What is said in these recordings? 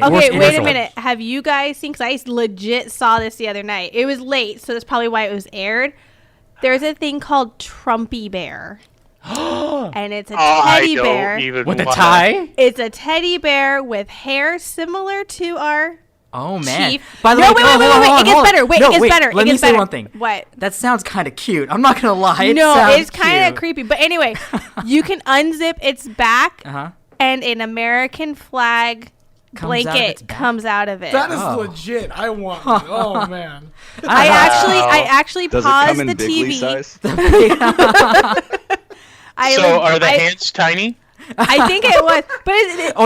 Okay, wait a minute. Have you guys seen, because I legit saw this the other night. It was late, so that's probably why it was aired. There's a thing called Trumpy Bear. And it's a teddy bear. With a tie? It's a teddy bear with hair similar to our chief. By the way, wait. It gets better. It gets better. Let me say one thing. What? That sounds kind of cute. I'm not going to lie. It's kind of creepy. But anyway, you can unzip its back, and an American flag blanket comes out of it. That is legit. I want it. Oh man. I actually Does paused it come in the Bigley TV. size? So are the hands tiny? I think it was, but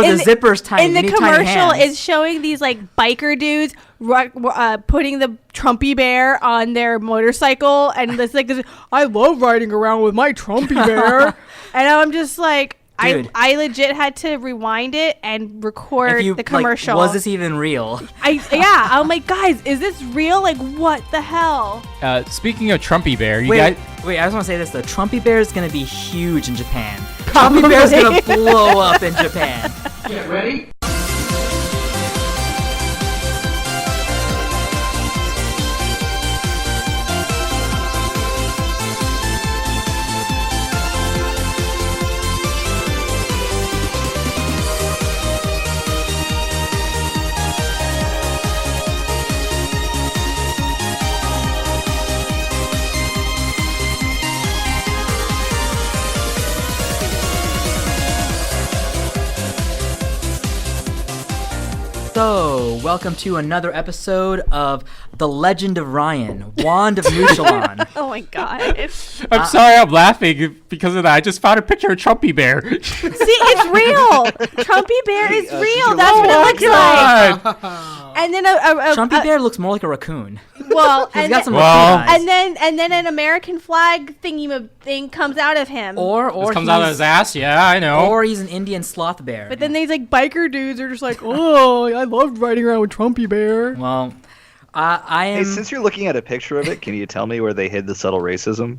the zipper's tiny. In the commercial, it's showing these like biker dudes putting the Trumpy Bear on their motorcycle, and it's like, I love riding around with my Trumpy Bear, and I'm just like. Dude. I legit had to rewind it and record the commercial. Was this even real? I'm like, guys, is this real? Like, what the hell? Speaking of Trumpy Bear, Wait, I just want to say this though. Trumpy Bear is gonna be huge in Japan. Trumpy Bear is gonna blow up in Japan. Get ready. So, welcome to another episode of The Legend of Ryan, Wand of Nushalon. Oh my god. I'm sorry I'm laughing because of that. I just found a picture of Trumpy Bear. See, it's real. Trumpy Bear is real. That's what it looks like. And then Trumpy Bear looks more like a raccoon. Well, He's got some raccoon eyes. and then an American flag thing comes out of him. Or this comes out of his ass. Yeah, I know. Or he's an Indian sloth bear. But then these like biker dudes are just like, oh, I loved riding around with Trumpy Bear. Well, I am. Hey, since you're looking at a picture of it, can you tell me where they hid the subtle racism?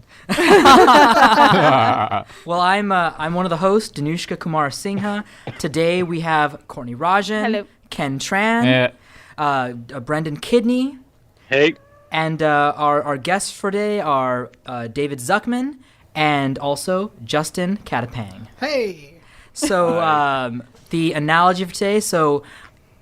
Well, I'm one of the hosts, Danushka Kumar Singha. Today we have Courtney Rajan, Hello. Ken Tran, Brendan Kidney. Hey. And our guests for today are David Zuckman and also Justin Katapang. Hey. So the analogy for today, so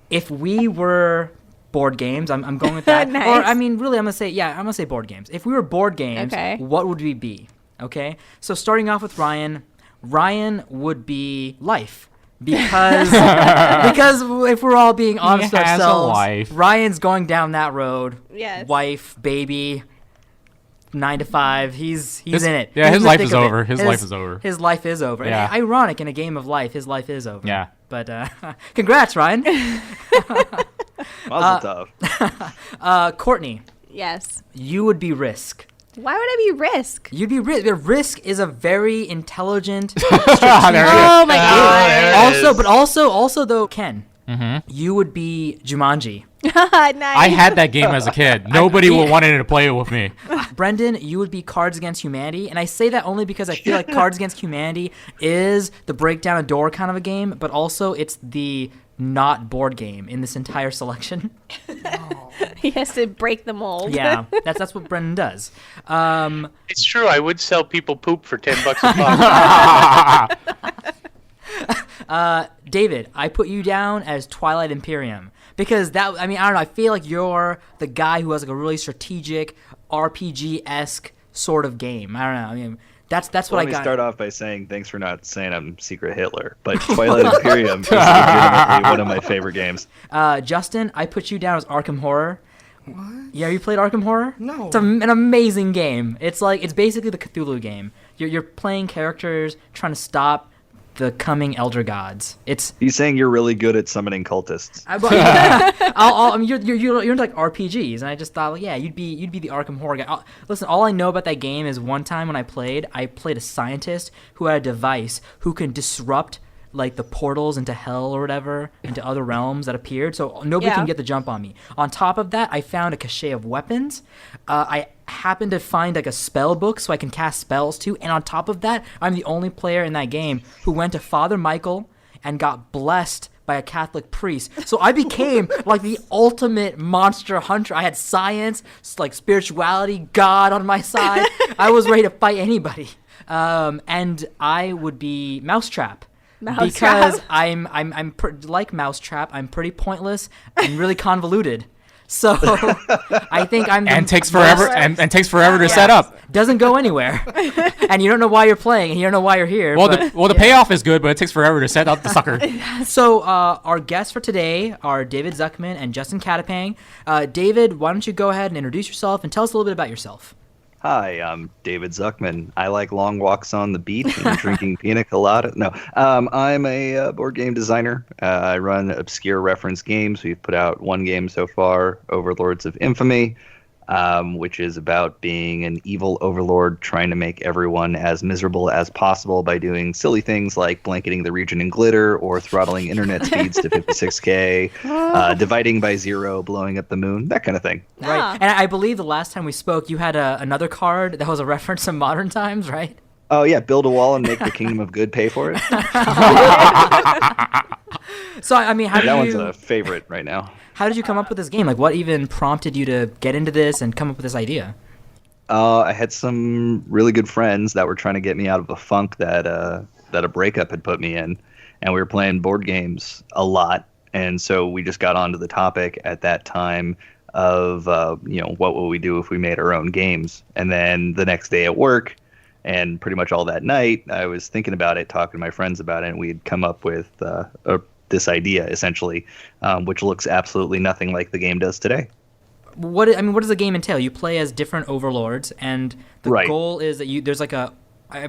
if we were board games, I'm going with that. Nice. Or I mean, really, I'm gonna say board games. If we were board games, Okay. what would we be? Okay. So starting off with Ryan would be life. Because if we're all being honest with ourselves, Ryan's going down that road. Yes. Wife, baby, 9 to 5. He's in it. Yeah, his life is over. His life is over. His life is over. Yeah. And ironic, in a game of life, his life is over. Yeah. But congrats, Ryan. Mazel tov. Courtney. Yes. You would be Risk. Why would I be Risk? You'd be Risk. Risk is a very intelligent. Oh my god. Also though, Ken, you would be Jumanji. Nice. I had that game as a kid. Nobody wanted to play it with me. Brendan, you would be Cards Against Humanity, and I say that only because I feel like Cards Against Humanity is the break down a door kind of a game, but also it's the not board game in this entire selection. He has to break the mold. Yeah, that's what Brendan does. It's true. I would sell people poop for $10 a pop. David, I put you down as Twilight Imperium because I don't know. I feel like you're the guy who has like a really strategic RPG-esque sort of game. I don't know. I mean, that's what I got. Let me start off by saying thanks for not saying I'm Secret Hitler, but Twilight Imperium is legitimately one of my favorite games. Justin, I put you down as Arkham Horror. What? Yeah, you played Arkham Horror? No. It's an amazing game. It's basically the Cthulhu game. You're playing characters trying to stop the coming elder gods. He's saying you're really good at summoning cultists. You're into like RPGs, and I just thought, yeah, you'd be the Arkham Horror guy. Listen, all I know about that game is one time when I played a scientist who had a device who can disrupt like the portals into hell or whatever, into other realms that appeared, so nobody can get the jump on me. On top of that, I found a cache of weapons. I happened to find like a spell book so I can cast spells too, and on top of that, I'm the only player in that game who went to Father Michael and got blessed by a Catholic priest. So I became like the ultimate monster hunter. I had science, like spirituality, God on my side. I was ready to fight anybody. And I would be Mousetrap. Because I'm like Mousetrap. I'm pretty pointless and really convoluted. So I think I'm and takes forever to set up. Doesn't go anywhere, and you don't know why you're playing, and you don't know why you're here. Well, the payoff is good, but it takes forever to set up the sucker. So our guests for today are David Zuckman and Justin Catapang. David, why don't you go ahead and introduce yourself and tell us a little bit about yourself? Hi, I'm David Zuckman. I like long walks on the beach and drinking pina colada. No, I'm a board game designer. I run obscure reference games. We've put out one game so far, Overlords of Infamy, which is about being an evil overlord trying to make everyone as miserable as possible by doing silly things like blanketing the region in glitter or throttling internet speeds to 56K, dividing by 0, blowing up the moon, that kind of thing. Right. And I believe the last time we spoke, you had another card that was a reference to modern times, right? Oh, yeah, build a wall and make the Kingdom of Good pay for it. So, I mean, that one's a favorite right now. How did you come up with this game? Like, what even prompted you to get into this and come up with this idea? I had some really good friends that were trying to get me out of a funk that a breakup had put me in, and we were playing board games a lot, and so we just got onto the topic at that time of what would we do if we made our own games. And then the next day at work, and pretty much all that night, I was thinking about it, talking to my friends about it, and we'd come up with this idea, essentially, which looks absolutely nothing like the game does today. What does the game entail? You play as different overlords, and the Right. goal is that there's like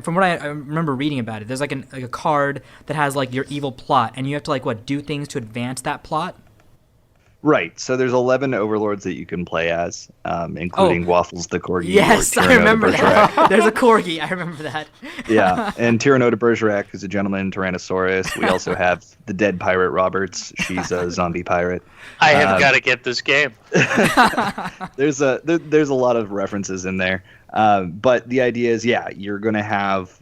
from what I remember reading about it, there's like a card that has like your evil plot, and you have to do things to advance that plot. Right. So there's 11 overlords that you can play as, including Waffles the Corgi. Yes, I remember that. There's a Corgi. I remember that. Yeah, and Tyranno de Bergerac, who's a gentleman Tyrannosaurus. We also have the dead pirate Roberts. She's a zombie pirate. I have got to get this game. There's a lot of references in there. But the idea is, you're going to have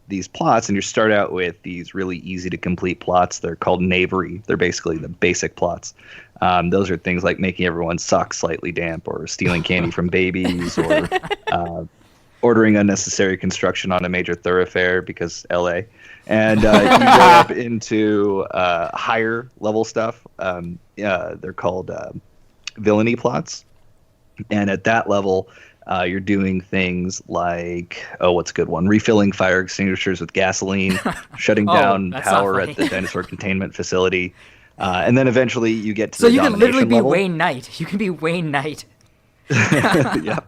these plots, and you start out with these really easy to complete plots. They're called knavery. They're basically the basic plots. Those are things like making everyone's socks slightly damp, or stealing candy from babies, or ordering unnecessary construction on a major thoroughfare because LA. And you go up into higher level stuff. They're called villainy plots. And at that level, you're doing things like, what's a good one? Refilling fire extinguishers with gasoline, shutting down power at the dinosaur containment facility. And then eventually you get to the domination level. So you can literally be Wayne Knight. You can be Wayne Knight. Yeah.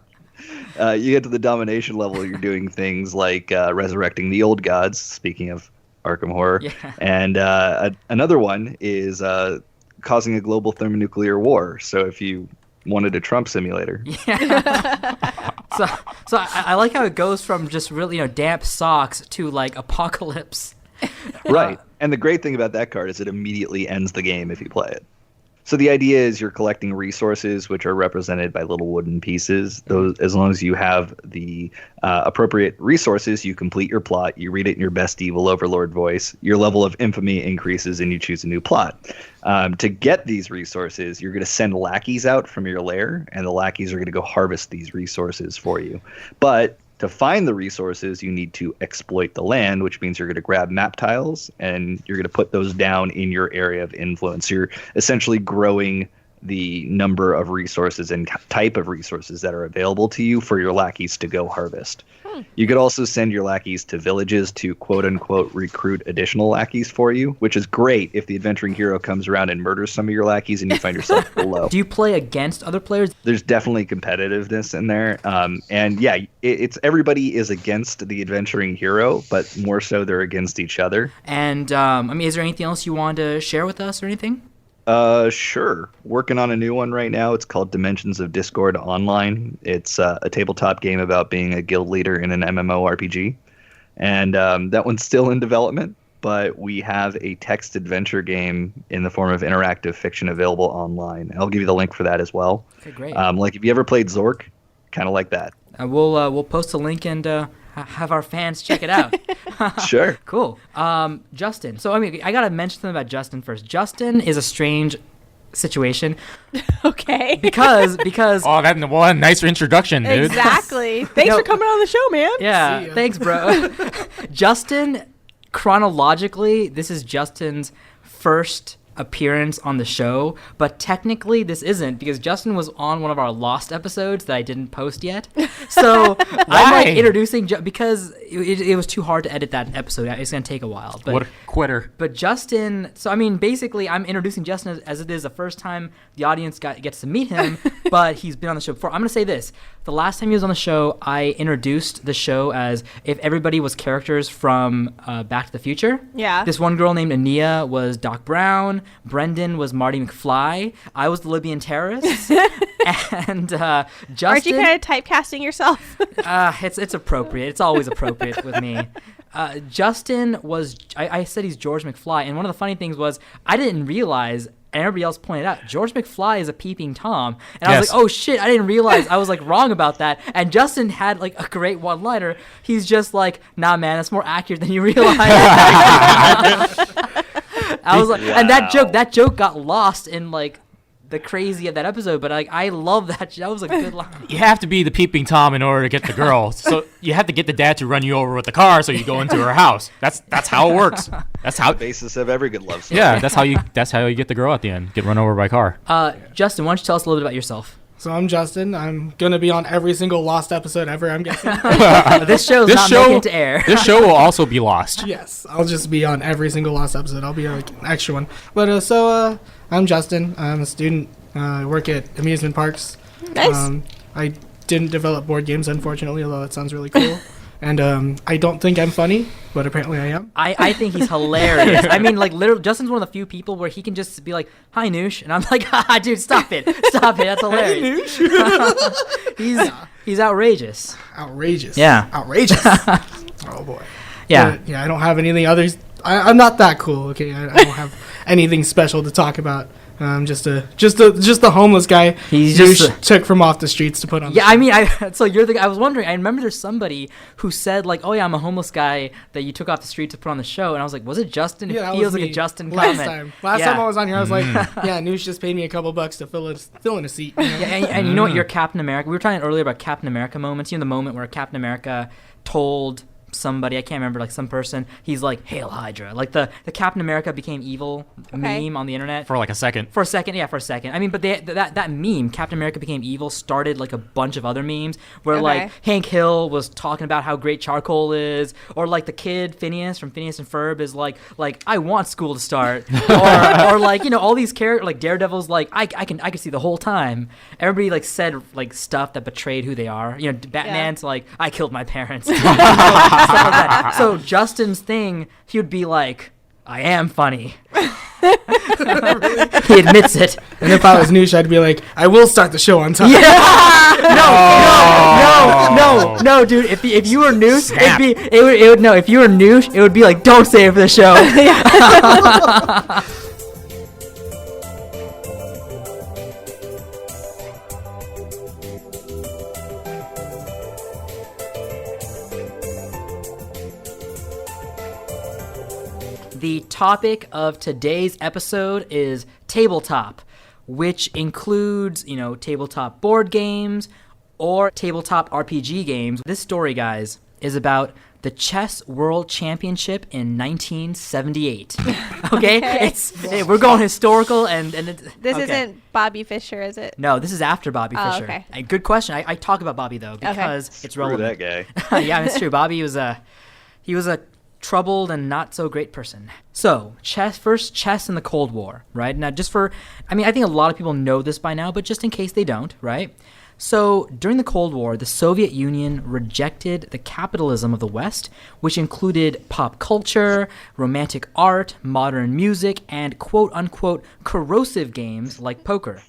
You get to the domination level, you're doing things like resurrecting the old gods, speaking of Arkham Horror. Yeah. And another one is causing a global thermonuclear war. So if you wanted a Trump simulator. Yeah. so I like how it goes from just really damp socks to like apocalypse. Right. And the great thing about that card is it immediately ends the game if you play it. So the idea is you're collecting resources, which are represented by little wooden pieces. Those, as long as you have the appropriate resources, you complete your plot. You read it in your best evil overlord voice. Your level of infamy increases, and you choose a new plot. To get these resources, you're going to send lackeys out from your lair, and the lackeys are going to go harvest these resources for you. But to find the resources, you need to exploit the land, which means you're going to grab map tiles and you're going to put those down in your area of influence. You're essentially growing the number of resources and type of resources that are available to you for your lackeys to go harvest. You could also send your lackeys to villages to quote-unquote recruit additional lackeys for you, which is great if the adventuring hero comes around and murders some of your lackeys and you find yourself below. Do you play against other players? There's definitely competitiveness in there. And yeah, it's everybody is against the adventuring hero, but more so they're against each other. And, is there anything else you want to share with us or anything? Sure. Working on a new one right now. It's called Dimensions of Discord Online. It's a tabletop game about being a guild leader in an MMORPG. And that one's still in development, but we have a text adventure game in the form of interactive fiction available online. I'll give you the link for that as well. Okay, great. Like, if you ever played Zork, kind of like that. We'll post a link and have our fans check it out. Sure. Cool. Justin. So, I mean, I got to mention something about Justin first. Justin is a strange situation Okay. because Oh, that one nice introduction, dude. Exactly. Thanks for coming on the show, man. See yeah, ya. thanks, bro. Justin, chronologically, this is Justin's first appearance on the show, but technically this isn't, because Justin was on one of our Lost episodes that I didn't post yet. So I'm like Why? introducing because it was too hard to edit that episode. It's gonna take a while. But What a quitter. But Justin, so I mean, basically, I'm introducing Justin as it is the first time the audience gets to meet him, but he's been on the show before. I'm going to say this. The last time he was on the show, I introduced the show as if everybody was characters from Back to the Future. Yeah. This one girl named Ania was Doc Brown. Brendan was Marty McFly. I was the Libyan terrorist. And Justin... Aren't you kind of typecasting yourself? It's appropriate. It's always appropriate with me. Justin was, I said he's George McFly, and one of the funny things was I didn't realize, and everybody else pointed out, George McFly is a peeping Tom. And I was Yes. like, oh shit, I didn't realize I was like wrong about that. And Justin had like a great one-liner. He's just like, nah man, that's more accurate than you realize. I was like, and that joke got lost in like the crazy of that episode, but like I love that. That was a good line. You have to be the peeping Tom in order to get the girl. So you have to get the dad to run you over with the car so you go into her house. That's how it works. That's how. Basis of every good love story. Yeah, that's how you get the girl at the end. Get run over by a car. Justin, why don't you tell us a little bit about yourself? So I'm Justin. I'm gonna be on every single Lost episode ever, I'm guessing. This show's not making it to air. This show will also be lost. Yes, I'll just be on every single Lost episode. I'll be like an extra one. But I'm Justin. I'm a student. I work at amusement parks. Nice. I didn't develop board games, unfortunately, although it sounds really cool. And I don't think I'm funny, but apparently I am. I think he's hilarious. I mean, like, literally, Justin's one of the few people where he can just be like, "Hi, Noosh," and I'm like, "Ha, dude, stop it, that's hilarious." He's outrageous. Outrageous. Yeah. Outrageous. Oh boy. Yeah. But, yeah. I don't have anything others. I'm not that cool. Okay. I don't have anything special to talk about. Just a homeless guy. He's who just took from off the streets to put on. Yeah, I mean, so you're the. I was wondering. I remember there's somebody who said like, "Oh yeah, I'm a homeless guy that you took off the street to put on the show," and I was like, "Was it Justin?" Yeah, that It feels was like me. a Justin Last comment. time. Last time I was on here, I was like, "Yeah, Noosh just paid me a couple bucks to fill in a seat." You know? Yeah, and you know what? You're Captain America. We were talking earlier about Captain America moments. You know, the moment where Captain America told somebody, I can't remember, like some person, he's like, "Hail Hydra!" Like the Captain America became evil meme on the internet. For like a second. For a second. I mean, but that meme, Captain America became evil, started like a bunch of other memes where like Hank Hill was talking about how great charcoal is, or like the kid Phineas from Phineas and Ferb is like I want school to start, or like, you know, all these characters, like Daredevil's like I can see the whole time. Everybody like said like stuff that betrayed who they are. You know, Batman's like, I killed my parents. Stuff like that. So Justin's thing, he would be like, I am funny. He admits it. And if I was Noosh, I'd be like, "I will start the show on time." No, dude. If you were Noosh, it would no. If you were Noosh, it would be like, don't say it for the show. The topic of today's episode is tabletop, which includes, you know, tabletop board games or tabletop RPG games. This story, guys, is about the Chess World Championship in 1978. Okay? We're going historical and This isn't Bobby Fischer, is it? No, this is after Bobby Oh, Fischer. okay. Good question. I talk about Bobby though because it's Screw relevant. that guy. Yeah, it's true. Bobby was a troubled and not so great person. So, chess in the Cold War, right? Now, I think a lot of people know this by now, but just in case they don't, right? So, during the Cold War, the Soviet Union rejected the capitalism of the West, which included pop culture, romantic art, modern music, and quote-unquote corrosive games like poker.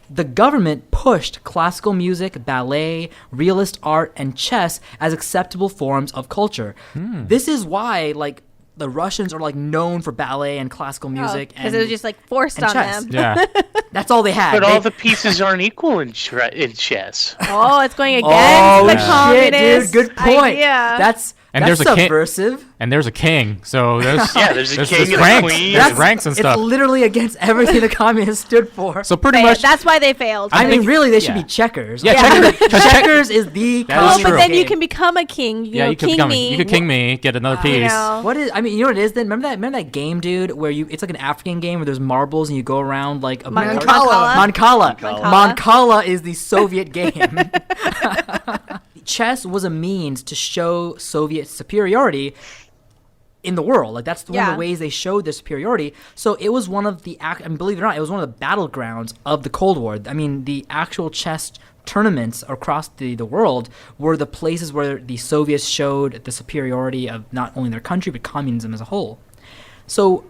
The government pushed classical music, ballet, realist art, and chess as acceptable forms of culture. This is why, like, the Russians are like known for ballet and classical music, because it was just like forced and on chess. them. Yeah. That's all they had. But all the pieces aren't equal in chess. Oh, it's going against oh the shit, communist dude! Good point. idea. That's there's a king, subversive. and there's a king. So there's there's a king and a ranks. queen. There's ranks and stuff. It's literally against everything the communists stood for. So pretty much. That's why they failed. I mean, really, they should yeah. be checkers. Yeah, Checkers is the. That is Oh, true. but then you game. can become a king. You know, you could king become. me. You could king me, get another piece. You know. What is? I mean, you know what it is. Then remember that game, dude, where it's like an African game where there's marbles and you go around like a Mancala. Mancala is the Soviet game. Chess was a means to show Soviet superiority in the world. Like that's one of the ways they showed their superiority. So it was one of the believe it or not, it was one of the battlegrounds of the Cold War. I mean, the actual chess tournaments across the world were the places where the Soviets showed the superiority of not only their country but communism as a whole. So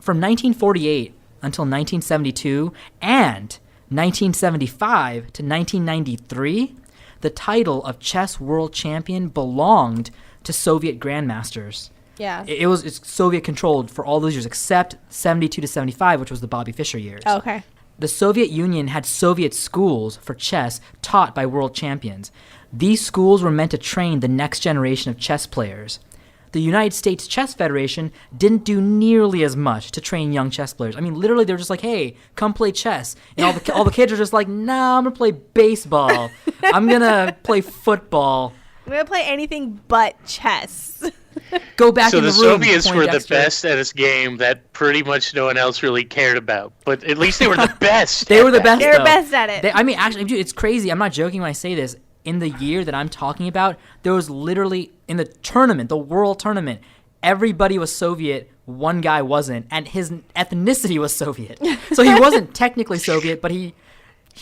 from 1948 until 1972 and 1975 to 1993, the title of chess world champion belonged to Soviet grandmasters. Yeah. It's Soviet controlled for all those years except 72 to 75, which was the Bobby Fischer years. Oh, okay. The Soviet Union had Soviet schools for chess taught by world champions. These schools were meant to train the next generation of chess players. The United States Chess Federation didn't do nearly as much to train young chess players. I mean, literally, they're just like, "Hey, come play chess," and all the kids are just like, "Nah, I'm gonna play baseball. I'm gonna play football. I'm going to play anything but chess. Go back So in the the room." Soviets were the Poindexter. best at this game that pretty much no one else really cared about. But at least they were the best. They were the best. They're though. best at it. I mean, actually, dude, it's crazy. I'm not joking when I say this. In the year that I'm talking about, there was literally in the tournament, the world tournament, everybody was Soviet. One guy wasn't, and his ethnicity was Soviet. So he wasn't technically Soviet, but he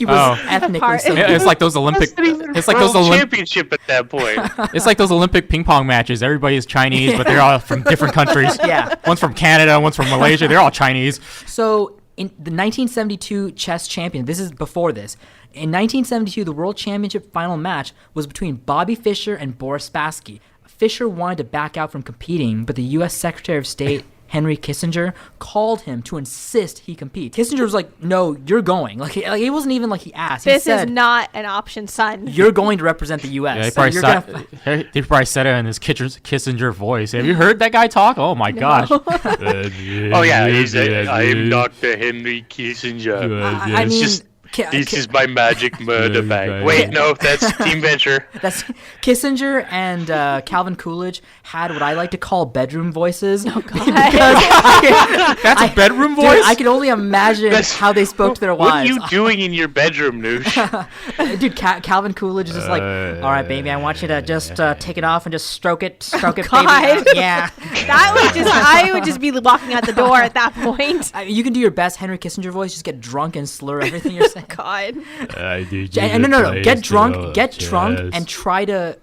was ethnically Part- Soviet. It's like those Olympic. It's like those World Olympic. championship at that point. It's like those Olympic ping pong matches. Everybody is Chinese, but they're all from different countries. Yeah. One's from Canada, one's from Malaysia. They're all Chinese. So in the 1972 chess champion, this is before this. In 1972, the World Championship final match was between Bobby Fischer and Boris Spassky. Fischer wanted to back out from competing, but the U.S. Secretary of State Henry Kissinger called him to insist he compete. Kissinger was like, "No, you're going." Like it wasn't even like he asked. He This said, is not an option, son. "You're going to represent the U.S." Yeah, he So probably, you're he probably said it in his Kissinger voice. Have you heard that guy talk? Oh my gosh. Oh yeah, I am Dr. Henry Kissinger. I mean, Just- This is my magic murder bag. Wait, no, that's Team Venture. That's Kissinger and Calvin Coolidge had what I like to call bedroom voices. Oh God! That's a bedroom Dude, voice? I can only imagine how they spoke to their What are wives. you doing in your bedroom, Noosh? Dude, Calvin Coolidge is just like, "All right, baby, I want you to just take it off and just stroke it, baby." God. Yeah. I would just be walking out the door at that point. You can do your best Henry Kissinger voice. Just get drunk and slur everything you're saying. God. No. Get drunk and try to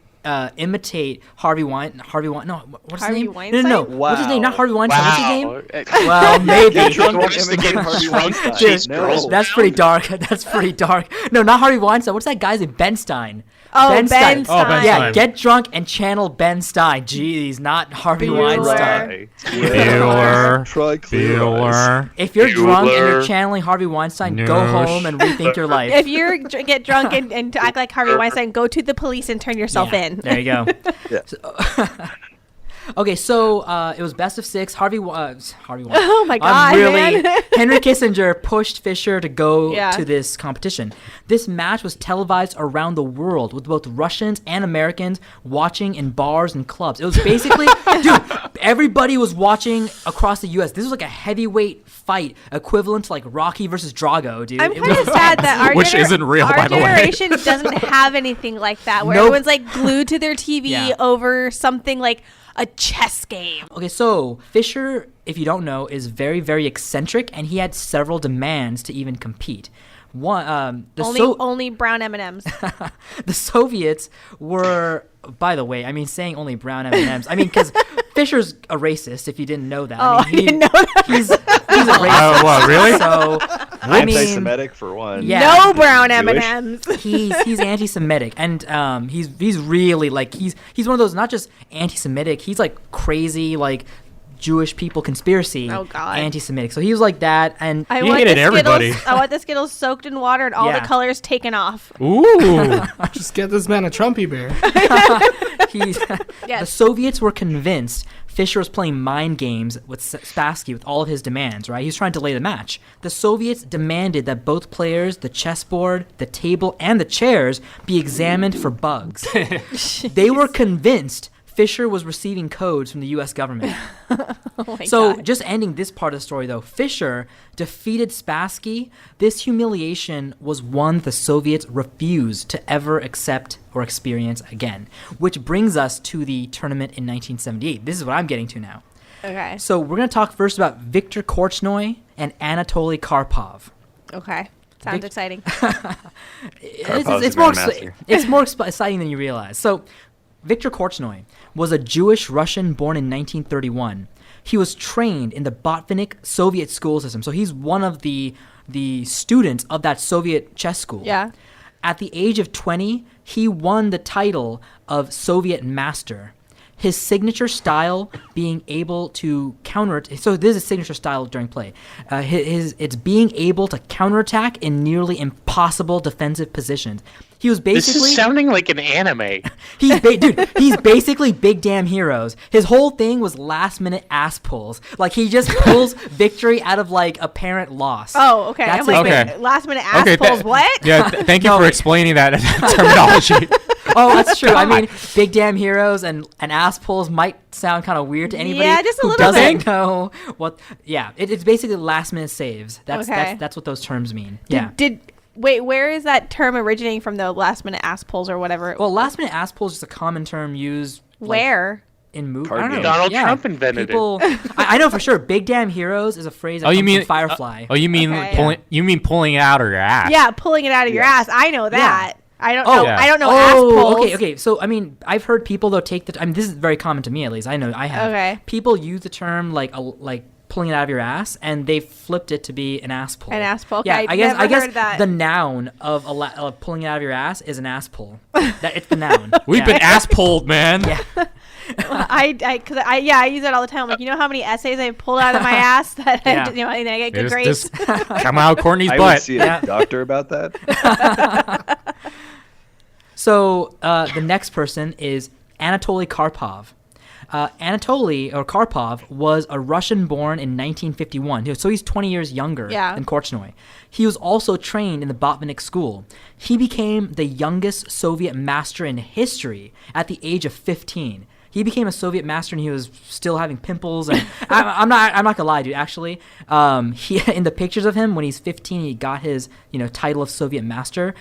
imitate Harvey Weinstein. No, what's his Harvey name? Weinstein? No. What's his name? Not Harvey Weinstein. What's his name? Wow. Well, maybe. Get drunk and Just to get imitate Harvey drunk. Weinstein. Jeez, No. girls. That's pretty dark. That's pretty dark. No, not Harvey Weinstein. What's that guy's name? Ben Stein. Oh, Ben Ben Stein. Stein. Oh, Ben Yeah, Stein. get drunk and channel Ben Stein. Jeez, not Harvey Bueller. Weinstein. Bueller. Try clear eyes. Bueller. If you're drunk and you're Bueller. channeling Harvey Weinstein, go Noosh. home and rethink your life. If you get drunk and act like Harvey Weinstein, go to the police and turn yourself Yeah, in. There you go. Yeah. Okay, so it was best of 6. Harvey Weinstein. Oh my God, man. Henry Kissinger pushed Fischer to go Yeah. to this competition. This match was televised around the world with both Russians and Americans watching in bars and clubs. It was basically, dude, everybody was watching across the U.S. This was like a heavyweight fight equivalent to like Rocky versus Drago, dude. I'm It kind of was- sad that our Which isn't real, our by the way. generation doesn't have anything like that, where Nope. everyone's like glued to their TV Yeah. over something like a chess game. Okay, so Fischer, if you don't know, is very, very eccentric, and he had several demands to even compete. One, Only brown M&Ms. the Soviets were, by the way, I mean, saying only brown M&Ms. I mean, because Fischer's a racist. If you didn't know that, Oh, I didn't know that. He's a racist. What, really? So I mean, Anti-Semitic for one. Yeah. No brown Jewish. M&Ms. he's anti-Semitic, and he's really like he's one of those not just anti-Semitic. He's like crazy, like Jewish people conspiracy, Oh, God. anti-Semitic. So he was like that, and I He want hated the everybody. Skittles, I want the Skittles soaked in water and all Yeah. the colors taken off. Ooh. Just get this man a Trumpy bear. he's, Yes. the Soviets were convinced Fischer was playing mind games with Spassky with all of his demands, right? He was trying to delay the match. The Soviets demanded that both players, the chessboard, the table, and the chairs be examined for bugs. They were convinced Fischer was receiving codes from the U.S. government. Oh my So, God. just ending this part of the story, though, Fischer defeated Spassky. This humiliation was one the Soviets refused to ever accept or experience again, which brings us to the tournament in 1978. This is what I'm getting to now. Okay. So, we're going to talk first about Viktor Korchnoi and Anatoly Karpov. Okay. Sounds exciting. Karpov's It's a more grandmaster. it's more exciting than you realize. So, Viktor Korchnoi was a Jewish Russian born in 1931. He was trained in the Botvinnik Soviet school system. So he's one of the students of that Soviet chess school. Yeah. At the age of 20, he won the title of Soviet master. His signature style being able to so this is his signature style during play. It's being able to counterattack in nearly impossible defensive positions. He was This basically is sounding like an anime. he's basically Big Damn Heroes. His whole thing was last minute ass pulls. Like he just pulls victory out of like apparent loss. Oh, okay. That's I'm like, Okay. wait, last minute ass Okay, pulls. What? Yeah, thank you for explaining that terminology. Oh, that's true. I mean, Big Damn Heroes and ass pulls might sound kind of weird to anybody Yeah, just a who little doesn't bit. know what. Yeah, it's basically last minute saves. Okay. That's what those terms mean. Yeah. Wait, where is that term originating from? The last minute ass pulls or whatever. Well, last minute ass pull is just a common term used like, Where? in movies. Card I don't know. games. Donald Yeah, Trump invented people, I know for sure. Big Damn Heroes is a phrase that Oh, comes you mean from Firefly. you mean Okay. pulling? You mean pulling it out of your ass? Yeah, pulling it out of your ass. I know that. I don't know. yeah. I don't know ass pulls. Okay. So, I mean, I've heard people though take the. I mean, this is very common to me at least. I know I have. Okay. People use the term like pulling it out of your ass, and they flipped it to be an ass pull. An ass pull? Yeah, Okay, I guess. never heard that. The noun of pulling it out of your ass is an ass pull. It's the noun. We've Yeah. been ass pulled, man. Yeah. I use that all the time. Like, you know how many essays I pulled out of my ass that Yeah. and I get good Just grades. come out Courtney's I butt. would see a doctor about that. So the next person is Anatoly Karpov. Karpov was a Russian born in 1951. So he's 20 years younger than Korchnoi. He was also trained in the Botvinnik school. He became the youngest Soviet master in history at the age of 15. He became a Soviet master and he was still having pimples. And I'm not gonna lie, dude. Actually, he in the pictures of him when he's 15, he got his title of Soviet master.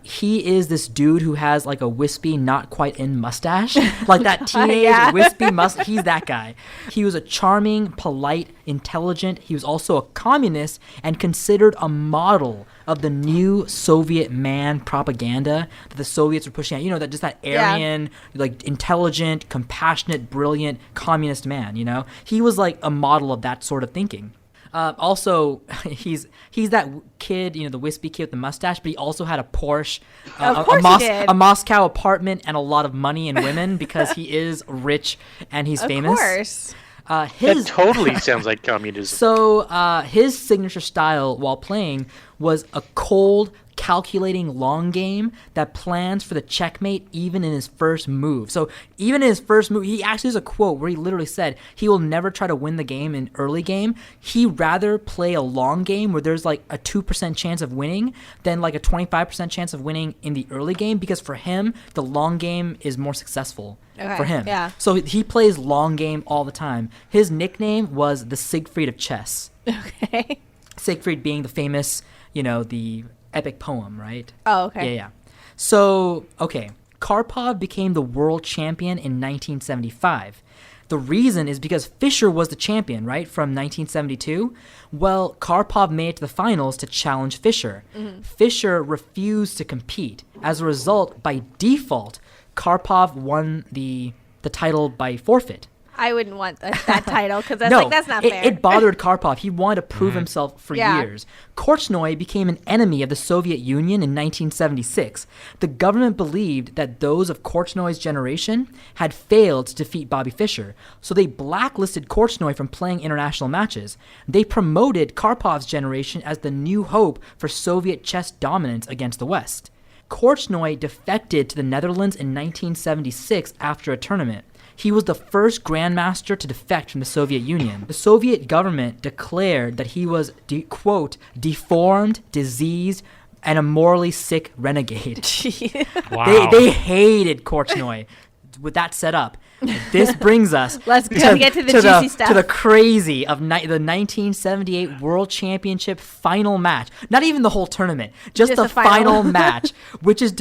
He is this dude who has like a wispy, not quite in mustache, like that teenage wispy mustache. He's that guy. He was a charming, polite, intelligent. He was also a communist and considered a model of the new Soviet man propaganda that the Soviets were pushing out. That just that Aryan, like intelligent, compassionate, brilliant communist man. He was like a model of that sort of thinking. Also, he's that kid, the wispy kid with the mustache, but he also had a Porsche, a Moscow apartment, and a lot of money and women because he is rich and he's famous. Of course. That totally sounds like communism. So his signature style while playing was a cold, calculating long game that plans for the checkmate even in his first move. So even in his first move, he actually has a quote where he literally said he will never try to win the game in early game. He rather play a long game where there's like a 2% chance of winning than like a 25% chance of winning in the early game, because for him, the long game is more successful. For him. Yeah. So he plays long game all the time. His nickname was the Siegfried of chess. Okay. Siegfried being the famous, the epic poem, right? Oh, okay. Yeah. So, okay. Karpov became the world champion in 1975. The reason is because Fischer was the champion, right, from 1972. Well, Karpov made it to the finals to challenge Fischer. Mm-hmm. Fischer refused to compete. As a result, by default, Karpov won the title by forfeit. I wouldn't want that title because that's No, that's not fair. it bothered Karpov. He wanted to prove himself for Yeah. years. Korchnoi became an enemy of the Soviet Union in 1976. The government believed that those of Korchnoi's generation had failed to defeat Bobby Fischer, so they blacklisted Korchnoi from playing international matches. They promoted Karpov's generation as the new hope for Soviet chess dominance against the West. Korchnoi defected to the Netherlands in 1976 after a tournament. He was the first grandmaster to defect from the Soviet Union. The Soviet government declared that he was, quote, deformed, diseased, and a morally sick renegade. Wow. They hated Korchnoi. With that set up, this brings us Let's get to the juicy stuff. to the crazy of the 1978 World Championship final match. Not even the whole tournament, just the final match, which is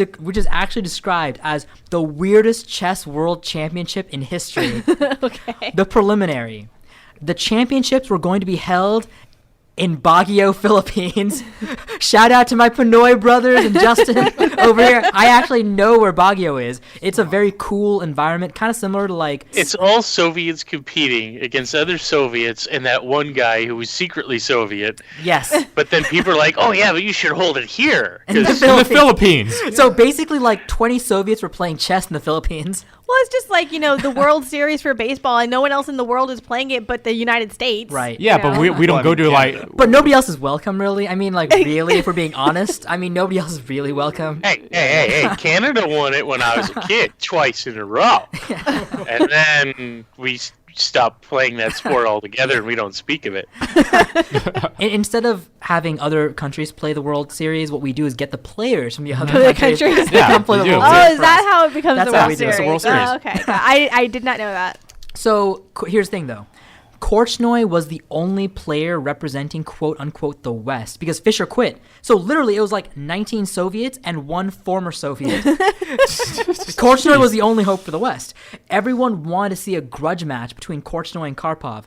actually described as the weirdest chess World Championship in history. Okay. The preliminary. The championships were going to be held in Baguio, Philippines. Shout out to my Pinoy brothers and Justin over here. I actually know where Baguio is. It's a very cool environment, kind of similar to like... It's all Soviets competing against other Soviets and that one guy who was secretly Soviet. Yes. But then people are like, oh yeah, but you should hold it here. In the 'Cause- In the Philippines. So basically like 20 Soviets were playing chess in the Philippines. Well, it's just like, the World Series for baseball, and no one else in the world is playing it but the United States. Right. Yeah, You but know? we don't go to like. But nobody else is welcome, really. I mean, like, really, if we're being honest. I mean, nobody else is really welcome. Hey, Canada won it when I was a kid, twice in a row. And then we stopped playing that sport altogether and we don't speak of it. Instead of having other countries play the World Series, what we do is get the players from the other Other countries, countries. to Yeah, come play the we do. World Oh, Series is for that us. how it becomes That's the how World we do it. Series? It's the World Series. Oh, okay. I did not know that. So here's the thing, though. Korchnoi was the only player representing quote-unquote the West because Fischer quit. So literally it was like 19 Soviets and one former Soviet. Korchnoi was the only hope for the West. Everyone wanted to see a grudge match between Korchnoi and Karpov.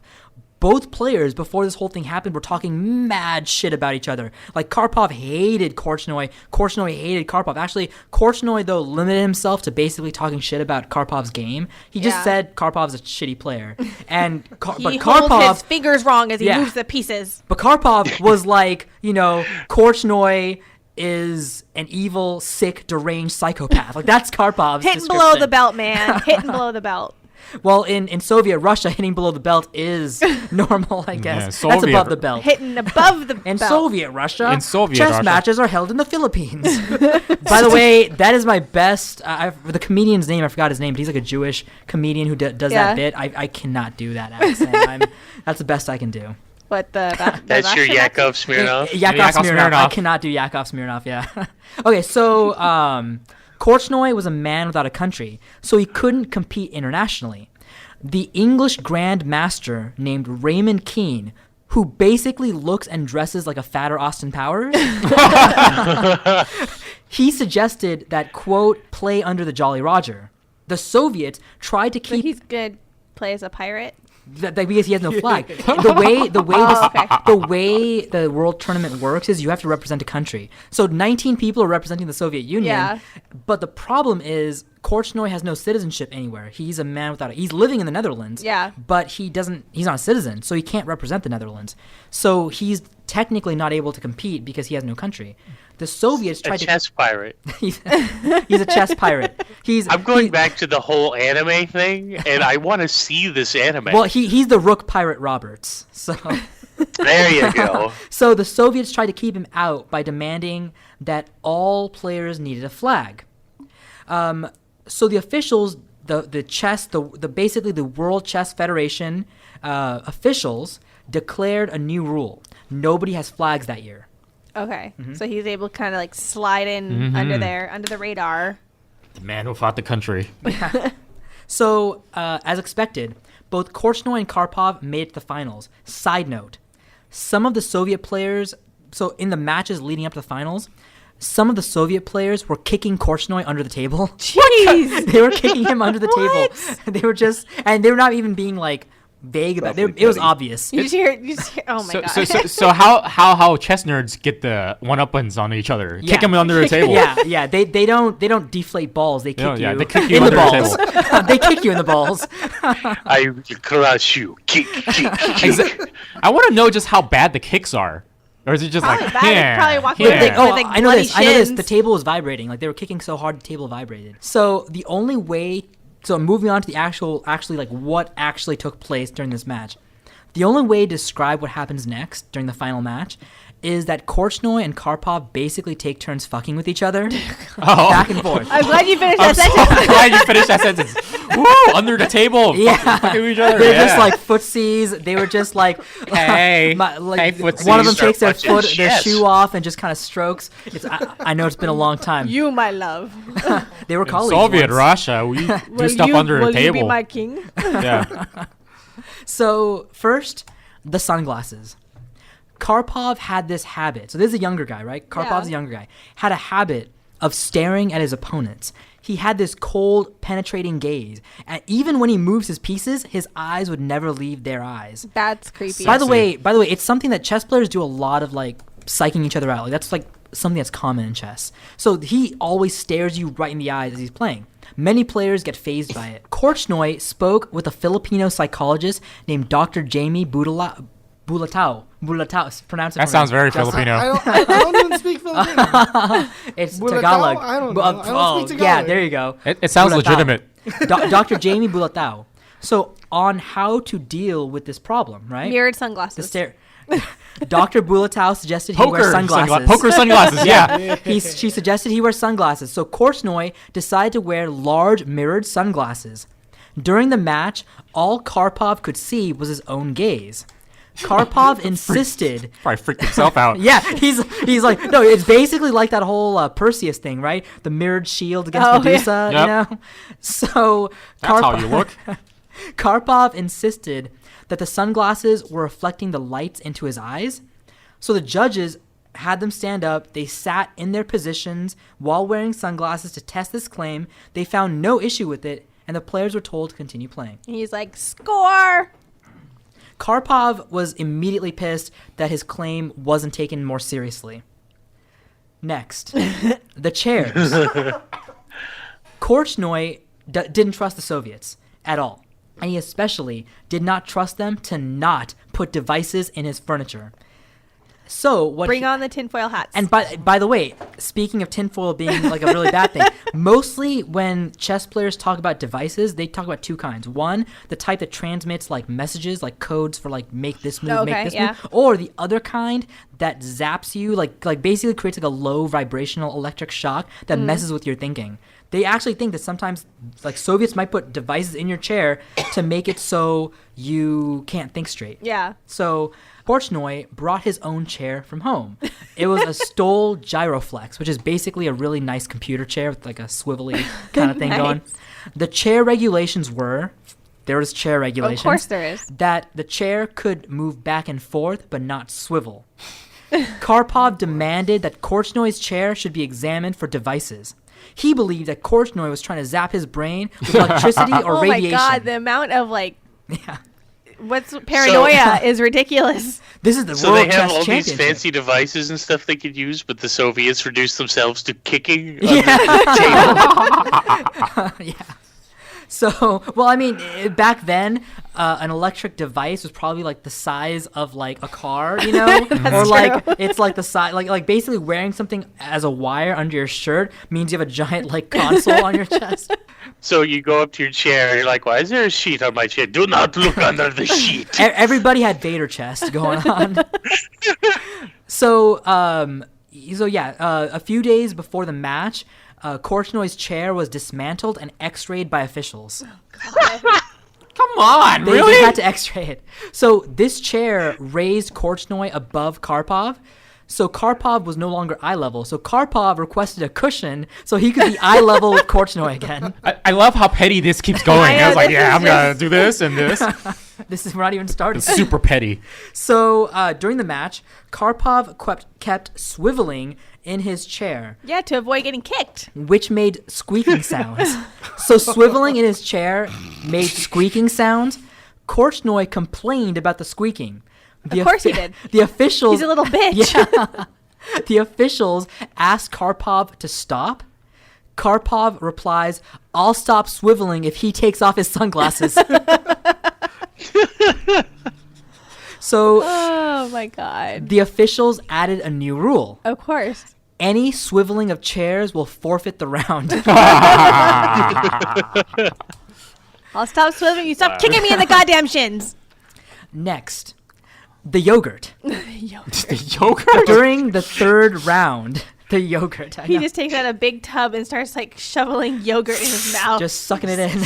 Both players, before this whole thing happened, were talking mad shit about each other. Like, Karpov hated Korchnoi. Korchnoi hated Karpov. Actually, Korchnoi, though, limited himself to basically talking shit about Karpov's game. He just Yeah. said Karpov's a shitty player. And He but holds Karpov... his fingers wrong as he Yeah. moves the pieces. But Karpov was like, Korchnoi is an evil, sick, deranged psychopath. Like, that's Karpov's Hitting below description. the belt, man. Hitting below the belt. Well, in Soviet Russia, hitting below the belt is normal, I guess. That's Soviet- above the belt. Hitting above the In belt. Soviet Russia, In Soviet chess Russia. matches are held in the Philippines. By the way, that is my best. The comedian's name, I forgot his name, but he's like a Jewish comedian who does Yeah. that bit. I cannot do that accent. That's the best I can do. What the That's your Russian Yakov Smirnoff? Yakov Yakov Smirnoff. I Smirnoff. cannot do Yakov Smirnoff, yeah. Okay, so Korchnoi was a man without a country, so he couldn't compete internationally. The English Grand Master named Raymond Keane, who basically looks and dresses like a fatter Austin Powers, he suggested that, quote, play under the Jolly Roger. The Soviets tried to But keep... he's good. Play as a pirate. because he has no flag. The way the world tournament works is you have to represent a country. So 19 people are representing the Soviet Union. Yeah. But the problem is Korchnoi has no citizenship anywhere. He's a man without he's living in the Netherlands. Yeah. But he's not a citizen, so he can't represent the Netherlands. So he's technically not able to compete because he has no country. The Soviets A tried chess pirate. he's a chess pirate. I'm going back to the whole anime thing, and I want to see this anime. Well, he's the Rook Pirate Roberts. So There you go. So the Soviets tried to keep him out by demanding that all players needed a flag. So the officials, basically the World Chess Federation officials declared a new rule: nobody has flags that year. Okay. So he's able to kind of like slide in under the radar. The man who fought the country. So, as expected, both Korchnoi and Karpov made it to the finals. Side note, some of the Soviet players, so in the matches leading up to the finals, some of the Soviet players were kicking Korchnoi under the table. Jeez. They were kicking him under the table. They were not even being like vague about it. Roughly It was petty. obvious. You just hear, oh my So, god. so how chess nerds get the one-uppings on each other? Yeah. Kick them under a table. Yeah. They don't deflate balls. They kick Yeah, you. they kick you in the under the balls. table. They kick you in the balls. I will crush you. Kick. I want to know just how bad the kicks are, or is it just Probably like bad. yeah, Probably walk yeah. with, like, Oh, with, I know bloody this. I know this. shins. The table was vibrating. Like they were kicking so hard, the table vibrated. So the only way. So moving on to the actually like what actually took place during this match. The only way to describe what happens next during the final match is that Korchnoi and Karpov basically take turns fucking with each other, back and forth. I'm glad you finished I'm that so sentence. glad you finished that sentence. Woo! Under the table, Yeah. fucking with each other. They're yeah. just like footsies. They were just like, Hey, like hey, footsies. one of them Start takes their punching their chess. shoe off and just kind of strokes. I know it's been a long time. You, my love. They were In colleagues. Soviet once. Russia, we do stuff under the will table. you be my king? Yeah. So first, the sunglasses. Karpov had this habit. So this is a younger guy, right? Karpov's a younger guy. Had a habit of staring at his opponents. He had this cold, penetrating gaze. And even when he moves his pieces, his eyes would never leave their eyes. That's creepy. By the way, it's something that chess players do a lot of, like psyching each other out. Like that's like something that's common in chess. So he always stares you right in the eyes as he's playing. Many players get fazed by it. Korchnoi spoke with a Filipino psychologist named Dr. Jamie Bulatao. Pronounce it. That for sounds me. very Justin. Filipino. I don't even speak Filipino. It's Bulatao? Tagalog. I don't know. I don't speak Yeah, Tagalog. there you go. It sounds Bulatao. legitimate. Dr. Jamie Bulatao. So on how to deal with this problem, right? Mirrored The sunglasses. stare. Dr. Bulatao suggested he wear sunglasses. Poker sunglasses. Yeah. She suggested he wear sunglasses. So Korchnoi decided to wear large mirrored sunglasses. During the match, all Karpov could see was his own gaze. Karpov insisted. Probably freaked himself out. Yeah, he's like, no, it's basically like that whole Perseus thing, right? The mirrored shield against Medusa, Yep. you know? So That's how you look. Karpov insisted that the sunglasses were reflecting the lights into his eyes. So the judges had them stand up. They sat in their positions while wearing sunglasses to test this claim. They found no issue with it, and the players were told to continue playing. And he's like, score! Karpov was immediately pissed that his claim wasn't taken more seriously. Next, the chairs. Korchnoi didn't trust the Soviets at all, and he especially did not trust them to not put devices in his furniture. So what? Bring on the tinfoil hats. And by the way, speaking of tinfoil being like a really bad thing, mostly when chess players talk about devices, they talk about two kinds. One, the type that transmits like messages, like codes for like make this move, make this move, or the other kind that zaps you, like basically creates like a low vibrational electric shock that messes with your thinking. They actually think that sometimes like Soviets might put devices in your chair to make it so you can't think straight. Yeah. So Korchnoi brought his own chair from home. It was a Stoll Gyroflex, which is basically a really nice computer chair with like a swivelly kind of thing going. The chair regulations were, there was chair regulations. Of course there is. That the chair could move back and forth but not swivel. Karpov demanded that Korchnoi's chair should be examined for devices. He believed that Korchnoi was trying to zap his brain with electricity or Oh radiation. my god, the amount of like Yeah. what's paranoia is ridiculous. This is the So World they have Chess all these Championship. fancy devices and stuff they could use, but the Soviets reduced themselves to kicking. Yeah. The table. Yeah. So, well, I mean, back then, an electric device was probably like the size of like a car, you know, or like it's like the size, like basically wearing something as a wire under your shirt means you have a giant like console on your chest. So you go up to your chair, and you're like, "Why is there a sheet on my chair? Do not look under the sheet." Everybody had Vader chest going on. So a few days before the match, Korchnoi's chair was dismantled and x-rayed by officials. Come on, They really? had to x-ray it. So this chair raised Korchnoi above Karpov. So Karpov was no longer eye level. So Karpov requested a cushion so he could be eye level with Korchnoi again. I love how petty this keeps going. I I was know, like, this yeah, is I'm gonna do this and this. This is we're not even started. It's super petty. So during the match, Karpov kept swiveling in his chair, Yeah, to avoid getting kicked. which made squeaking sounds. So swiveling in his chair made squeaking sounds. Korchnoi complained about the squeaking. Of course he did. The officials... He's a little bitch. Yeah. The officials asked Karpov to stop. Karpov replies, "I'll stop swiveling if he takes off his sunglasses." So, Oh my god. the officials added a new rule. Of course. Any swiveling of chairs will forfeit the round. I'll stop swiveling. You stop kicking me in the goddamn shins. Next, the yogurt. The yogurt? During the third round, the yogurt. I He know. just takes out a big tub and starts like shoveling yogurt in his mouth. Just sucking it in.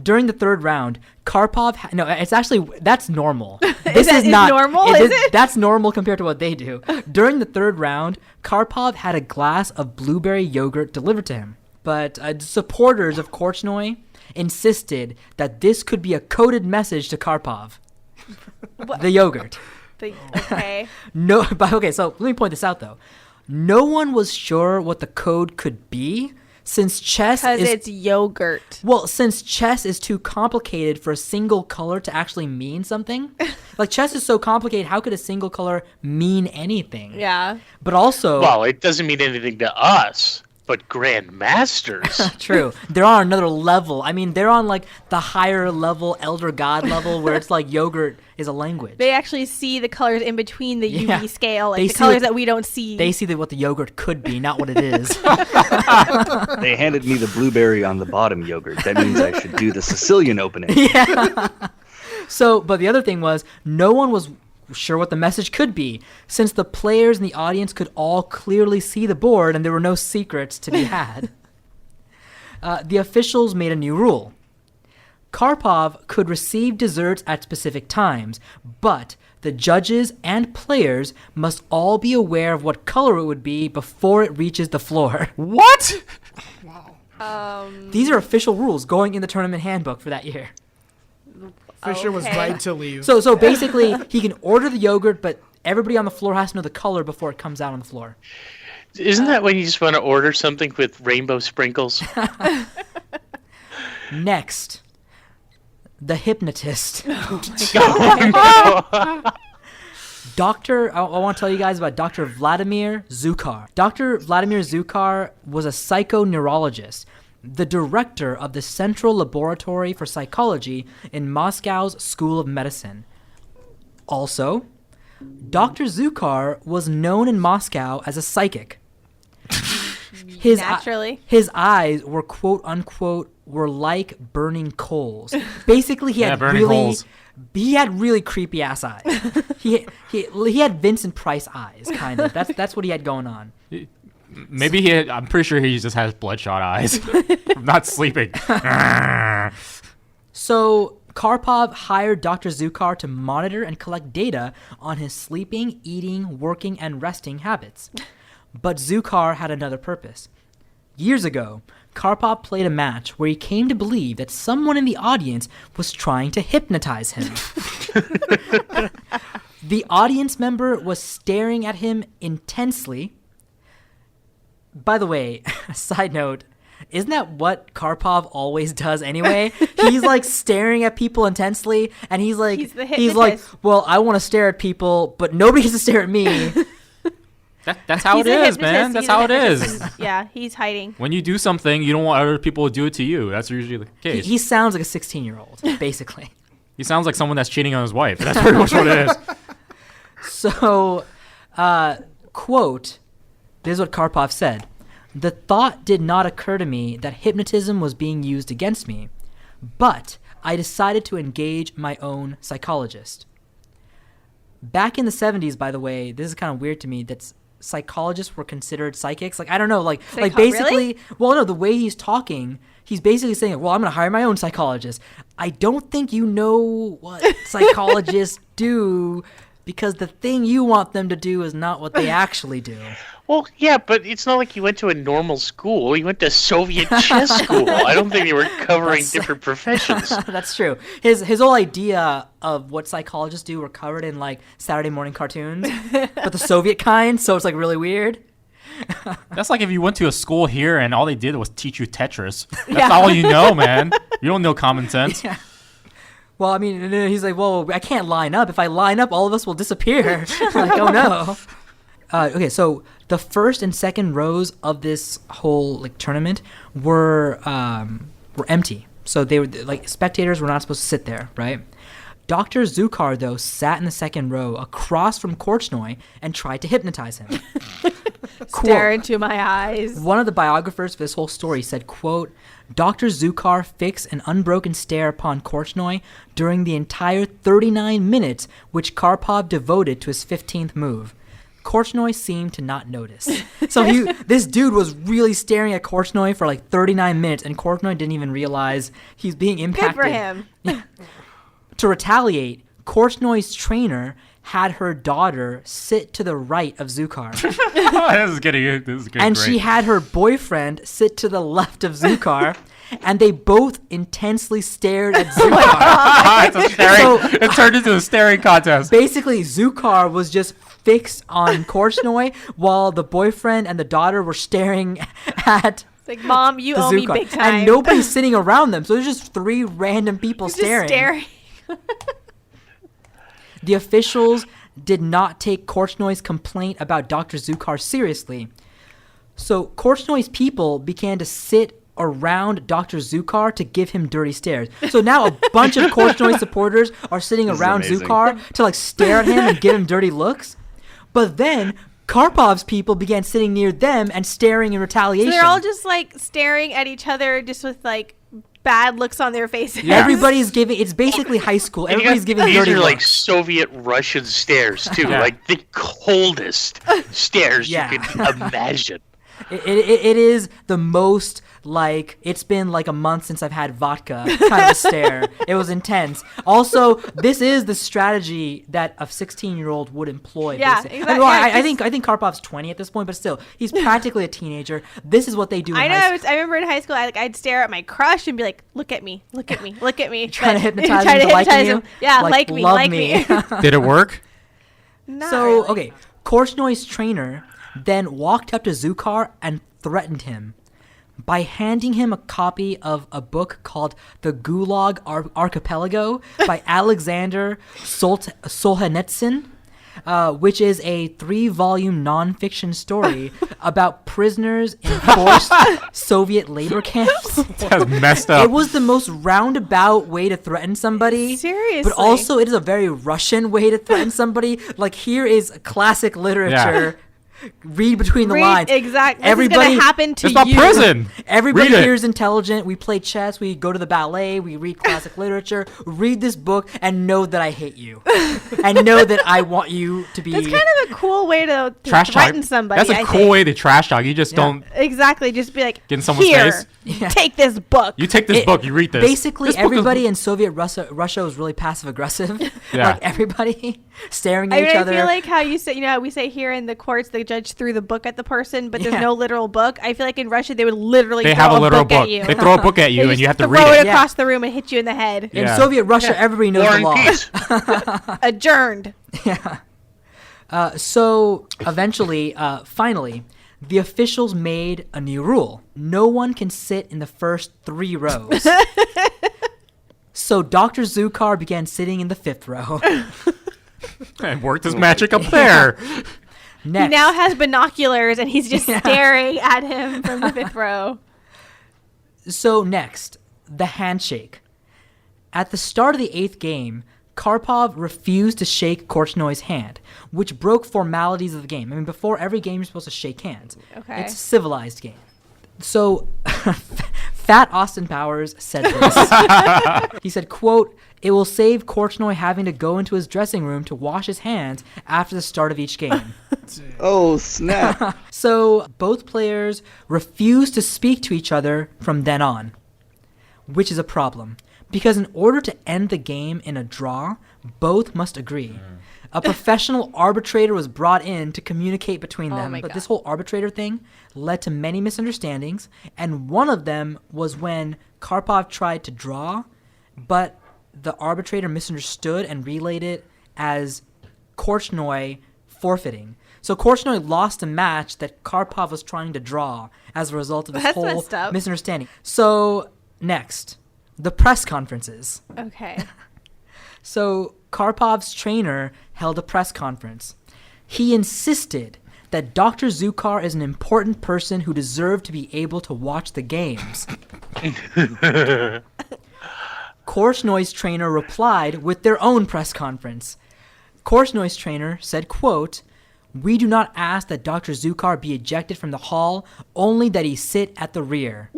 During the third round, Karpov... no, it's actually... That's normal. This is not... normal, is it? That's normal compared to what they do. During the third round, Karpov had a glass of blueberry yogurt delivered to him. But supporters of Korchnoi insisted that this could be a coded message to Karpov. What? The yogurt. Okay. No, but okay, so let me point this out, though. No one was sure what the code could be, since chess Because is... it's yogurt. Well, since chess is too complicated for a single color to actually mean something, like chess is so complicated, how could a single color mean anything? Yeah. But also, Well, it doesn't mean anything to us, but grandmasters. true, they're on another level. I mean, they're on like the higher level, elder god level, where it's like yogurt is a language. They actually see the colors in between the Yeah. UV scale, like They the see colors what- that we don't see. They see what the yogurt could be, not what it is. They handed me the blueberry on the bottom yogurt. That means I should do the Sicilian opening. So, but the other thing was, no one was sure what the message could be, since the players in the audience could all clearly see the board and there were no secrets to be had. The officials made a new rule. Karpov could receive desserts at specific times, but the judges and players must all be aware of what color it would be before it reaches the floor. What? These are official rules going in the tournament handbook for that year. Fisher was Okay. right to leave. So basically, he can order the yogurt, but everybody on the floor has to know the color before it comes out on the floor. Isn't that when you just want to order something with rainbow sprinkles? Next, the hypnotist. Doctor, I want to tell you guys about Dr. Vladimir Zukar. Dr. Vladimir Zukar was a psychoneurologist, the director of the Central Laboratory for Psychology in Moscow's School of Medicine. Also, Dr. Zukar was known in Moscow as a psychic. Naturally. His eyes were quote unquote were like burning coals. Basically, he Yeah, had burning really holes. he had really creepy ass eyes. he had Vincent Price eyes, kind of. That's what he had going on. Maybe I'm pretty sure he just has bloodshot eyes from not sleeping. So Karpov hired Dr. Zukar to monitor and collect data on his sleeping, eating, working, and resting habits. But Zukar had another purpose. Years ago, Karpov played a match where he came to believe that someone in the audience was trying to hypnotize him. The audience member was staring at him intensely. By the way, side note, isn't that what Karpov always does anyway? He's like staring at people intensely, and he's like, He's the he's like, hypnotist. well, I want to stare at people, but nobody gets to stare at me. That's how He's it a is, man. hypnotist. That's He's a how it hypnotist is. and- yeah, he's hiding. When you do something, you don't want other people to do it to you. That's usually the case. He sounds like a 16-year-old, basically. He sounds like someone that's cheating on his wife. That's pretty much what it is. So, quote, this is what Karpov said. The thought did not occur to me that hypnotism was being used against me, but I decided to engage my own psychologist. Back in the 70s, by the way, this is kind of weird to me that psychologists were considered psychics. Like, I don't know, like basically, really? well, no, the way he's talking, he's basically saying, well, I'm going to hire my own psychologist. I don't think you know what psychologists do, because the thing you want them to do is not what they actually do. Well, yeah, but it's not like you went to a normal school. You went to Soviet chess school. I don't think they were covering different professions. That's true. His whole idea of what psychologists do were covered in like Saturday morning cartoons, but the Soviet kind, so it's like really weird. That's like if you went to a school here and all they did was teach you Tetris. That's all you know, man. You don't know common sense. Yeah. Well, I mean, and then he's like, well, I can't line up. If I line up, all of us will disappear. Like, oh no. Okay, so the first and second rows of this whole like tournament were empty. So they were like spectators were not supposed to sit there, right? Dr. Zukar, though, sat in the second row across from Korchnoi and tried to hypnotize him. Stare into my eyes. One of the biographers for this whole story said, quote, Dr. Zukar fixed an unbroken stare upon Korchnoi during the entire 39 minutes which Karpov devoted to his 15th move. Korchnoi seemed to not notice. So this dude was really staring at Korchnoi for like 39 minutes, and Korchnoi didn't even realize he's being impacted. Good for him. To retaliate, Korchnoi's trainer had her daughter sit to the right of Zukar. This is getting And great. she had her boyfriend sit to the left of Zukar, and they both intensely stared at Zukar. It turned into a staring contest. Basically, Zukar was just fixed on Korchnoi while the boyfriend and the daughter were staring at It's like, Mom, you the owe me Zukar. big time. And nobody's sitting around them, so there's just three random people He's staring. just staring. The officials did not take Korchnoi's complaint about Dr. Zukar seriously. So Korchnoi's people began to sit around Dr. Zukar to give him dirty stares. So now a bunch of Korchnoi supporters are sitting This is around amazing. Zukar to like stare at him and give him dirty looks. But then Karpov's people began sitting near them and staring in retaliation. So they're all just like staring at each other, just with like bad looks on their faces. Yeah. Everybody's giving. It's basically high school. And you got- Everybody's giving these dirty are looks. like Soviet Russian stares too, Yeah. like the coldest stares Yeah. you can imagine. It is the most like it's been like a month since I've had vodka kind of a stare. It was intense. Also, this is the strategy that a 16-year-old would employ. Yeah, basically. exactly. I think Karpov's 20 at this point, but still, he's practically a teenager. This is what they do. I in know. high school. I remember in high school, I'd stare at my crush and be like, "Look at me, look at me, look at me." Trying to But- hypnotize trying him to to liking hypnotize you. him. Yeah, like me, love like me. Did it work? Not So really. okay, Korchnoi's trainer then walked up to Zukar and threatened him by handing him a copy of a book called The Gulag Archipelago by Alexander Solzhenitsyn, which is a 3-volume nonfiction story about prisoners in forced Soviet labor camps. That's messed up. It was the most roundabout way to threaten somebody. Seriously. But also, it is a very Russian way to threaten somebody. Like, here is classic literature. Read between the lines. Exactly. Everybody- This is gonna happen to It's not you. prison. Everybody Read it. here is intelligent. We play chess. We go to the ballet. We read classic literature. Read this book and know that I hate you. And know that I want you to be... That's kind of a cool way to Trash threaten talk. somebody. That's a I cool think. way to trash talk. You just don't Exactly. Just be like, get in someone's here, face. Yeah. take this book. You take this book. You read this. Basically, This book is- everybody in Soviet Russia was really passive aggressive. Yeah. Like everybody staring at I mean, each I other. feel like how you say, you know, how we say here in the courts, the judge threw the book at the person, but there's Yeah. no literal book. I feel like in Russia, they would literally They throw have a literal book at book. you. They throw a book at They you, and just you have to throw read it it. Yeah. across the room and hit you in the head. in Yeah. Soviet Russia, everybody knows War the and law. peace. Adjourned. So eventually, finally, the officials made a new rule. No one can sit in the first 3 rows. So Dr. Zukar began sitting in the 5th row. And worked his magic up there. Next, He now has binoculars and he's just staring at him from the 5th row. So next, the handshake. At the start of the 8th game, Karpov refused to shake Korchnoi's hand, which broke formalities of the game. I mean, before every game, you're supposed to shake hands. Okay. It's a civilized game. So, Fat Austin Powers said this. He said, quote, "It will save Korchnoi having to go into his dressing room to wash his hands after the start of each game." Oh, snap. So both players refuse to speak to each other from then on, which is a problem. Because in order to end the game in a draw, both must agree. A professional arbitrator was brought in to communicate between them, my but God. this whole arbitrator thing led to many misunderstandings, and one of them was when Karpov tried to draw, but the arbitrator misunderstood and relayed it as Korchnoi forfeiting. So Korchnoi lost a match that Karpov was trying to draw as a result of this That's whole messed up. misunderstanding. So next, the press conferences. Okay. So Karpov's trainer held a press conference. He insisted that Dr. Zukar is an important person who deserved to be able to watch the games. Korshnoy's trainer replied with their own press conference. Korshnoy's trainer said, quote, "We do not ask that Dr. Zukar be ejected from the hall, only that he sit at the rear."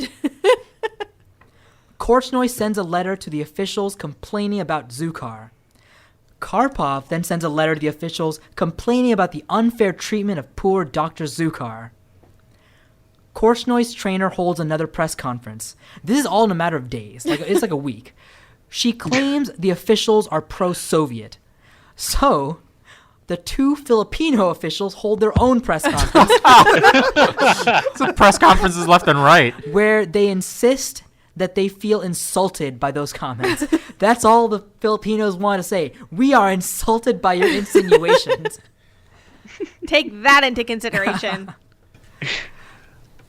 Korshnoy sends a letter to the officials complaining about Zukar. Karpov then sends a letter to the officials complaining about the unfair treatment of poor Dr. Zukar. Korshnoy's trainer holds another press conference. This is all in a matter of days. It's like a week. She claims the officials are pro-Soviet. So, the two Filipino officials hold their own press conference So press conferences left and right. where they insist that they feel insulted by those comments. That's all the Filipinos want to say. We are insulted by your insinuations. Take that into consideration.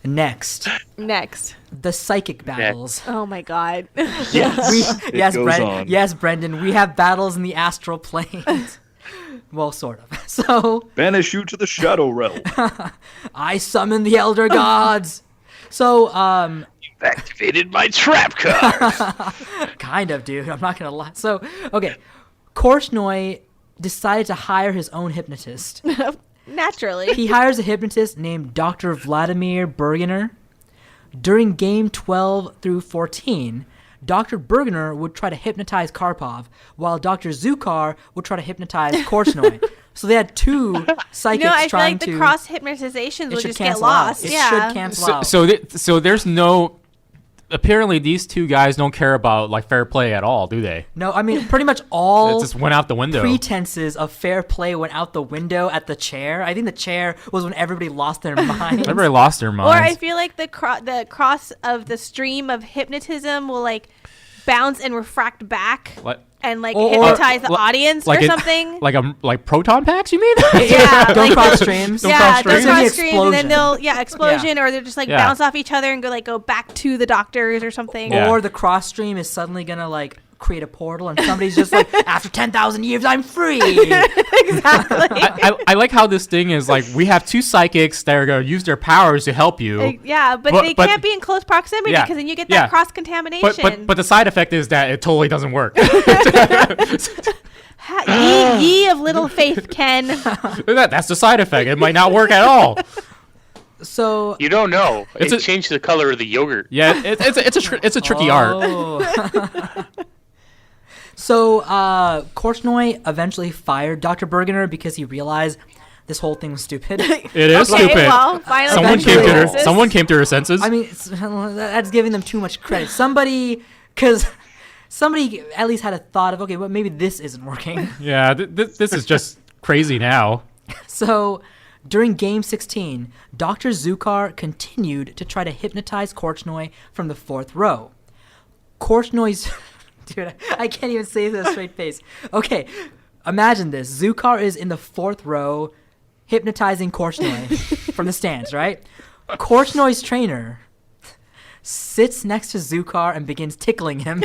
Next, the psychic battles. Oh my God. Yes. Yes, goes on. Yes, Brendan. We have battles in the astral planes. Well, sort of. So, Banish you to the shadow realm. I summon the elder gods. So, You've activated my trap card. kind of, dude. I'm not gonna lie. So, okay, Korshnoy decided to hire his own hypnotist. Naturally. He hires a hypnotist named Dr. Vladimir Bergener. During game 12 through 14, Dr. Bergener would try to hypnotize Karpov, while Dr. Zukar would try to hypnotize Korshnoy. So they had two psychics I feel trying like the to... cross hypnotizations It would should just get cancel out. lost. It Yeah. should cancel out. So there's no. Apparently, these two guys don't care about like fair play at all, do they? No, I mean, pretty much It all just went out the window. pretenses of fair play went out the window at the chair. I think the chair was when everybody lost their minds. Everybody lost their Or minds. I feel like the cross of the stream of hypnotism will like bounce and refract back Like- and like Or- hypnotize the li- audience like or it- something. like proton packs, you mean? Yeah, Don't like cross the- streams. Don't yeah, cross they'll streams. cross Maybe streams and then explosion. explosion, or they'll just like Yeah. bounce off each other and go back to the doctors or something. Yeah. Or the cross stream is suddenly gonna like create a portal and somebody's just like, after 10,000 years, I'm free. Exactly. I like how this thing is like we have two psychics that are going to use their powers to help you. Yeah, but But- they but- can't be in close proximity Yeah, because then you get yeah. that cross contamination. But the side effect is that it totally doesn't work. Ye of little faith, Ken. That's the side effect. It might not work at all. So You don't know. It's It a- changed the color of the yogurt. Yeah, it's a tricky art. Oh. So Korshnoy eventually fired Dr. Bergener because he realized this whole thing was stupid. It is Okay, stupid. well, finally Someone eventually came to her. exists. Someone came to her senses. I mean, that's giving them too much credit. Somebody at least had a thought of, okay, well, maybe this isn't working. Yeah, this is just crazy now. So during Game 16, Dr. Zukar continued to try to hypnotize Korshnoy from the fourth row. Korshnoy's... Dude, I can't even say this with a straight face. Okay, imagine this. Zukar is in the fourth row hypnotizing Korshnoy from the stands, right? Korshnoy's trainer sits next to Zukar and begins tickling him.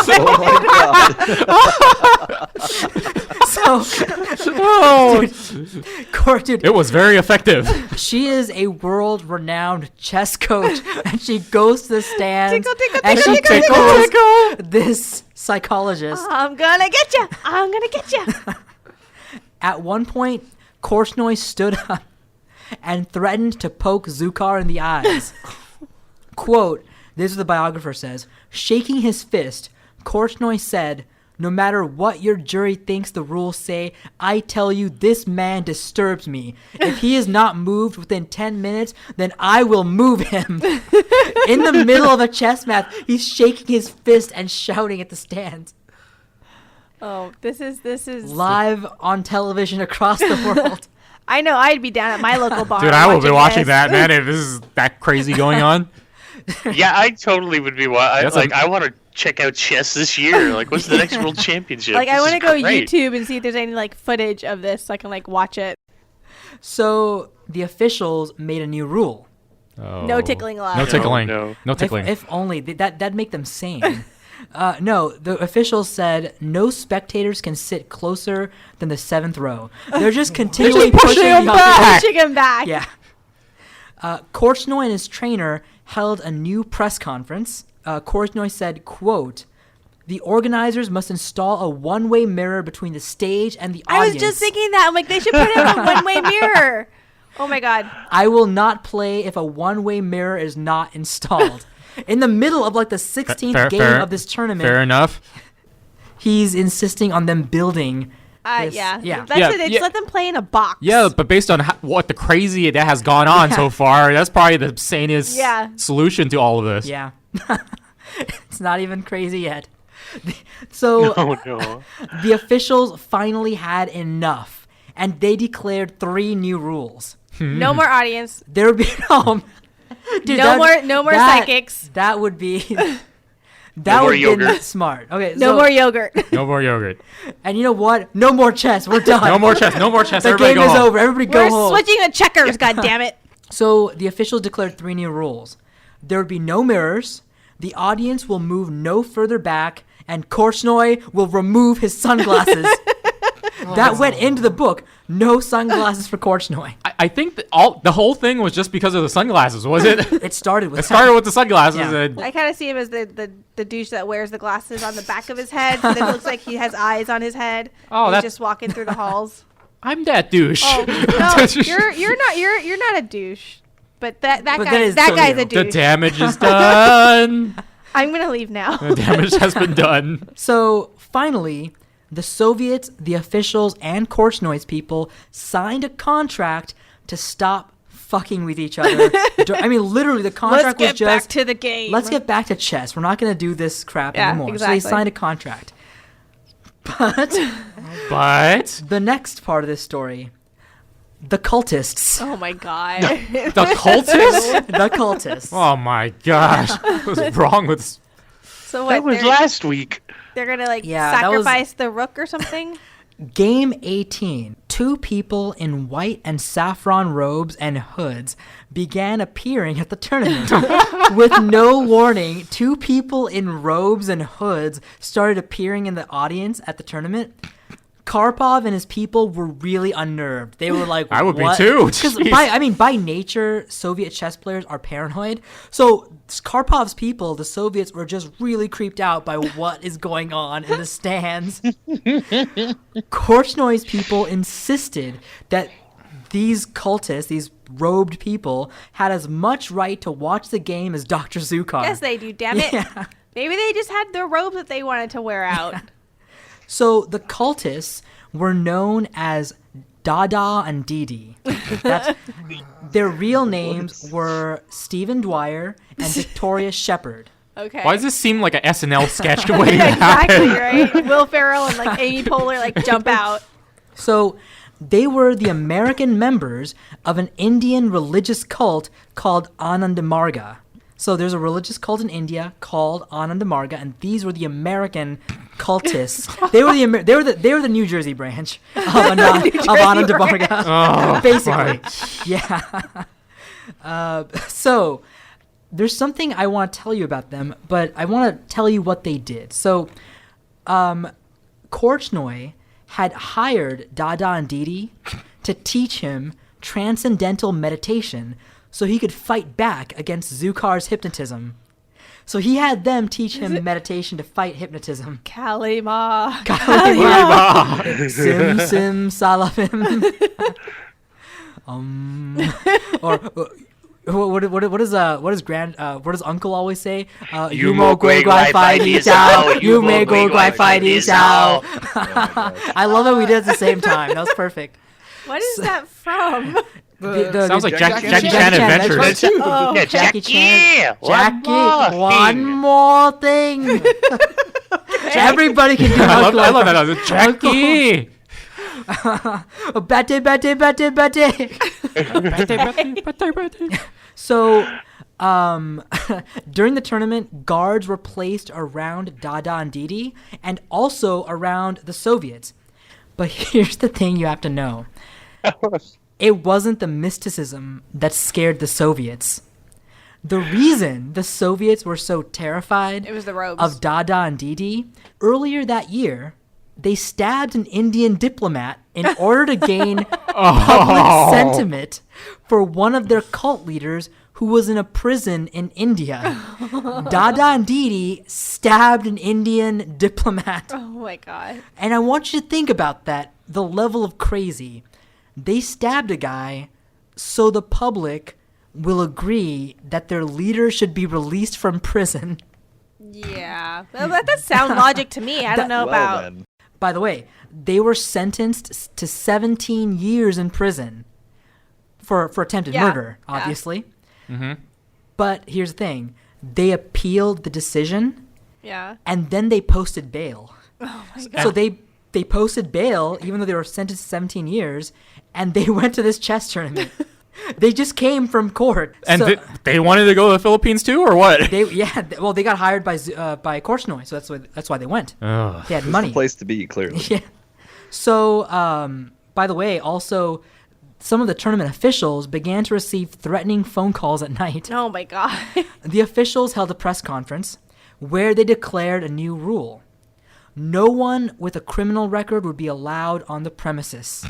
Oh my god. So, Oh, dude, it was very effective. she is a world-renowned chess coach, and she goes to the stands Tickle, tickle, and she tickle, tickles this psychologist. I'm gonna get you. I'm gonna get you. At one point, Korshnoy stood up and threatened to poke Zukar in the eyes. Quote, this is what the biographer says, shaking his fist, Korshnoy said, "No matter what your jury thinks the rules say, I tell you this man disturbs me. If he is not moved within 10 minutes, then I will move him." In the middle of a chess match, he's shaking his fist and shouting at the stands. Oh, this is Live on television across the world. I know I'd be down at my local bar. Dude, I will be watching this. that, man. If this is that crazy going on. Yeah, I totally would be. That's I want to check out chess this year. Like, what's the next world championship? Like, I This want to is go great. YouTube and see if there's any like footage of this so I can like watch it. So the officials made a new rule. Oh. No tickling allowed. No tickling. No. No tickling. If only that'd make them sane. No, the officials said no spectators can sit closer than the 7th row. They're just continually pushing him the back. Pushing him back. Yeah. Korchnoi and his trainer held a new press conference. Korchnoi said, quote, "The organizers must install a one-way mirror between the stage and the I audience. was just thinking that. I'm like, they should put in a one-way mirror. Oh my god. I will not play if a one-way mirror is not installed." In the middle of like the 16th game of this tournament, Fair enough. he's insisting on them building. Yeah. Yeah. That's Yeah, it. They yeah. just let them play in a box. Yeah, but based on what the crazy that has gone on so far, that's probably the sanest solution to all of this. Yeah. It's not even crazy yet. So No. the officials finally had enough, and they declared 3 new rules. No more audience. There would be Dude, No more psychics. That would be No more would be yogurt. smart. Okay, No more yogurt. No more yogurt. And you know what? No more chess. We're done. No more chess. No more chess. The Everybody game go is home. over. Everybody We're go home. switching to checkers. God damn it. So the officials declared 3 new rules. There would be no mirrors. The audience will move no further back, and Korchnoi will remove his sunglasses. That went into the book. No sunglasses for Korchnoi. I think that the whole thing was just because of the sunglasses, was it? It started with It started with the sunglasses. Yeah. And I kind of see him as the douche that wears the glasses on the back of his head. So then it looks like he has eyes on his head. Oh, He's that- just walking through the halls. I'm that douche. Oh no, you're not a douche. But that But guy that is that still guy's you. a The douche. damage is done. I'm gonna leave now. The damage has been done. So finally, the Soviets, the officials, and Korchnoi's people signed a contract to stop fucking with each other. I mean, literally, the Let's contract was get just back to the game. let's get back to chess. We're not going to do this crap Yeah, anymore. So exactly. they signed a contract. But But the next part of this story, the cultists. Oh my god. the cultists? The cultists. Oh my gosh. What's wrong with this? So what? That was last week. They're gonna like Yeah, that was- sacrifice the rook or something. Game 18. 2 people in white and saffron robes and hoods began appearing at the tournament. With no warning, 2 people in robes and hoods started appearing in the audience at the tournament. Karpov and his people were really unnerved. They were like, I would be "What?" too. Because Jeez. by nature, Soviet chess players are paranoid. So Karpov's people, the Soviets, were just really creeped out by what is going on in the stands. Korchnoi's people insisted that these cultists, these robed people, had as much right to watch the game as Dr. Zukar. Yes, they do. Damn it. Yeah. Maybe they just had their robes that they wanted to wear out. So the cultists were known as Dada and Didi. Their real names were Stephen Dwyer and Victoria Shepard. Okay. Why does this seem like an SNL sketch waiting to Exactly happen? right. Will Ferrell and like Amy Poehler like jump out. So they were the American members of an Indian religious cult called Anandamarga. So there's a religious cult in India called Anandamarga, and these were the American cultists. They were the New Jersey branch of Anandamarga. Oh, Basically, yeah. So there's something I want to tell you about them, but I want to tell you what they did. So, Korchnoi had hired Dada and Didi to teach him transcendental meditation so he could fight back against Zukar's hypnotism. So he had them teach him meditation to fight hypnotism. Kalima. Sim sim salafim. Or what does Uncle always say? You mo gui guai fai di sao. You may go guai fai di sao. Oh I love that we did it at the same time. That was perfect. What is that from? Sounds like Jackie Jackie Chan Chan, that's Adventures. right. Oh, Yeah, Jackie Jackie. Jackie, one more thing. Everybody can do I Uncle. love that. Jackie. Bate. So, during the tournament, guards were placed around Dada and Didi and also around the Soviets. But here's the thing you have to know. It wasn't the mysticism that scared the Soviets. The reason the Soviets were so terrified It was the robes. of Dada and Didi, earlier that year, they stabbed an Indian diplomat in order to gain public sentiment for one of their cult leaders who was in a prison in India. Dada and Didi stabbed an Indian diplomat. Oh my god. And I want you to think about that, the level of crazy. They stabbed a guy so the public will agree that their leader should be released from prison. Yeah. Well, that does sound logic to me. I don't know about. Then. By the way, they were sentenced to 17 years in prison for attempted murder, Yeah. obviously. But here's the thing. They appealed the decision, Yeah. and then they posted bail. Oh my god. So they posted bail, even though they were sentenced to 17 years, and they went to this chess tournament. They just came from court. And So they wanted to go to the Philippines too, or what? they got hired by Korchnoi, so that's why they went. Ugh. They had It's the money. place to be, clearly. Yeah. So, by the way, also, some of the tournament officials began to receive threatening phone calls at night. Oh my god. The officials held a press conference where they declared a new rule. No one with a criminal record would be allowed on the premises.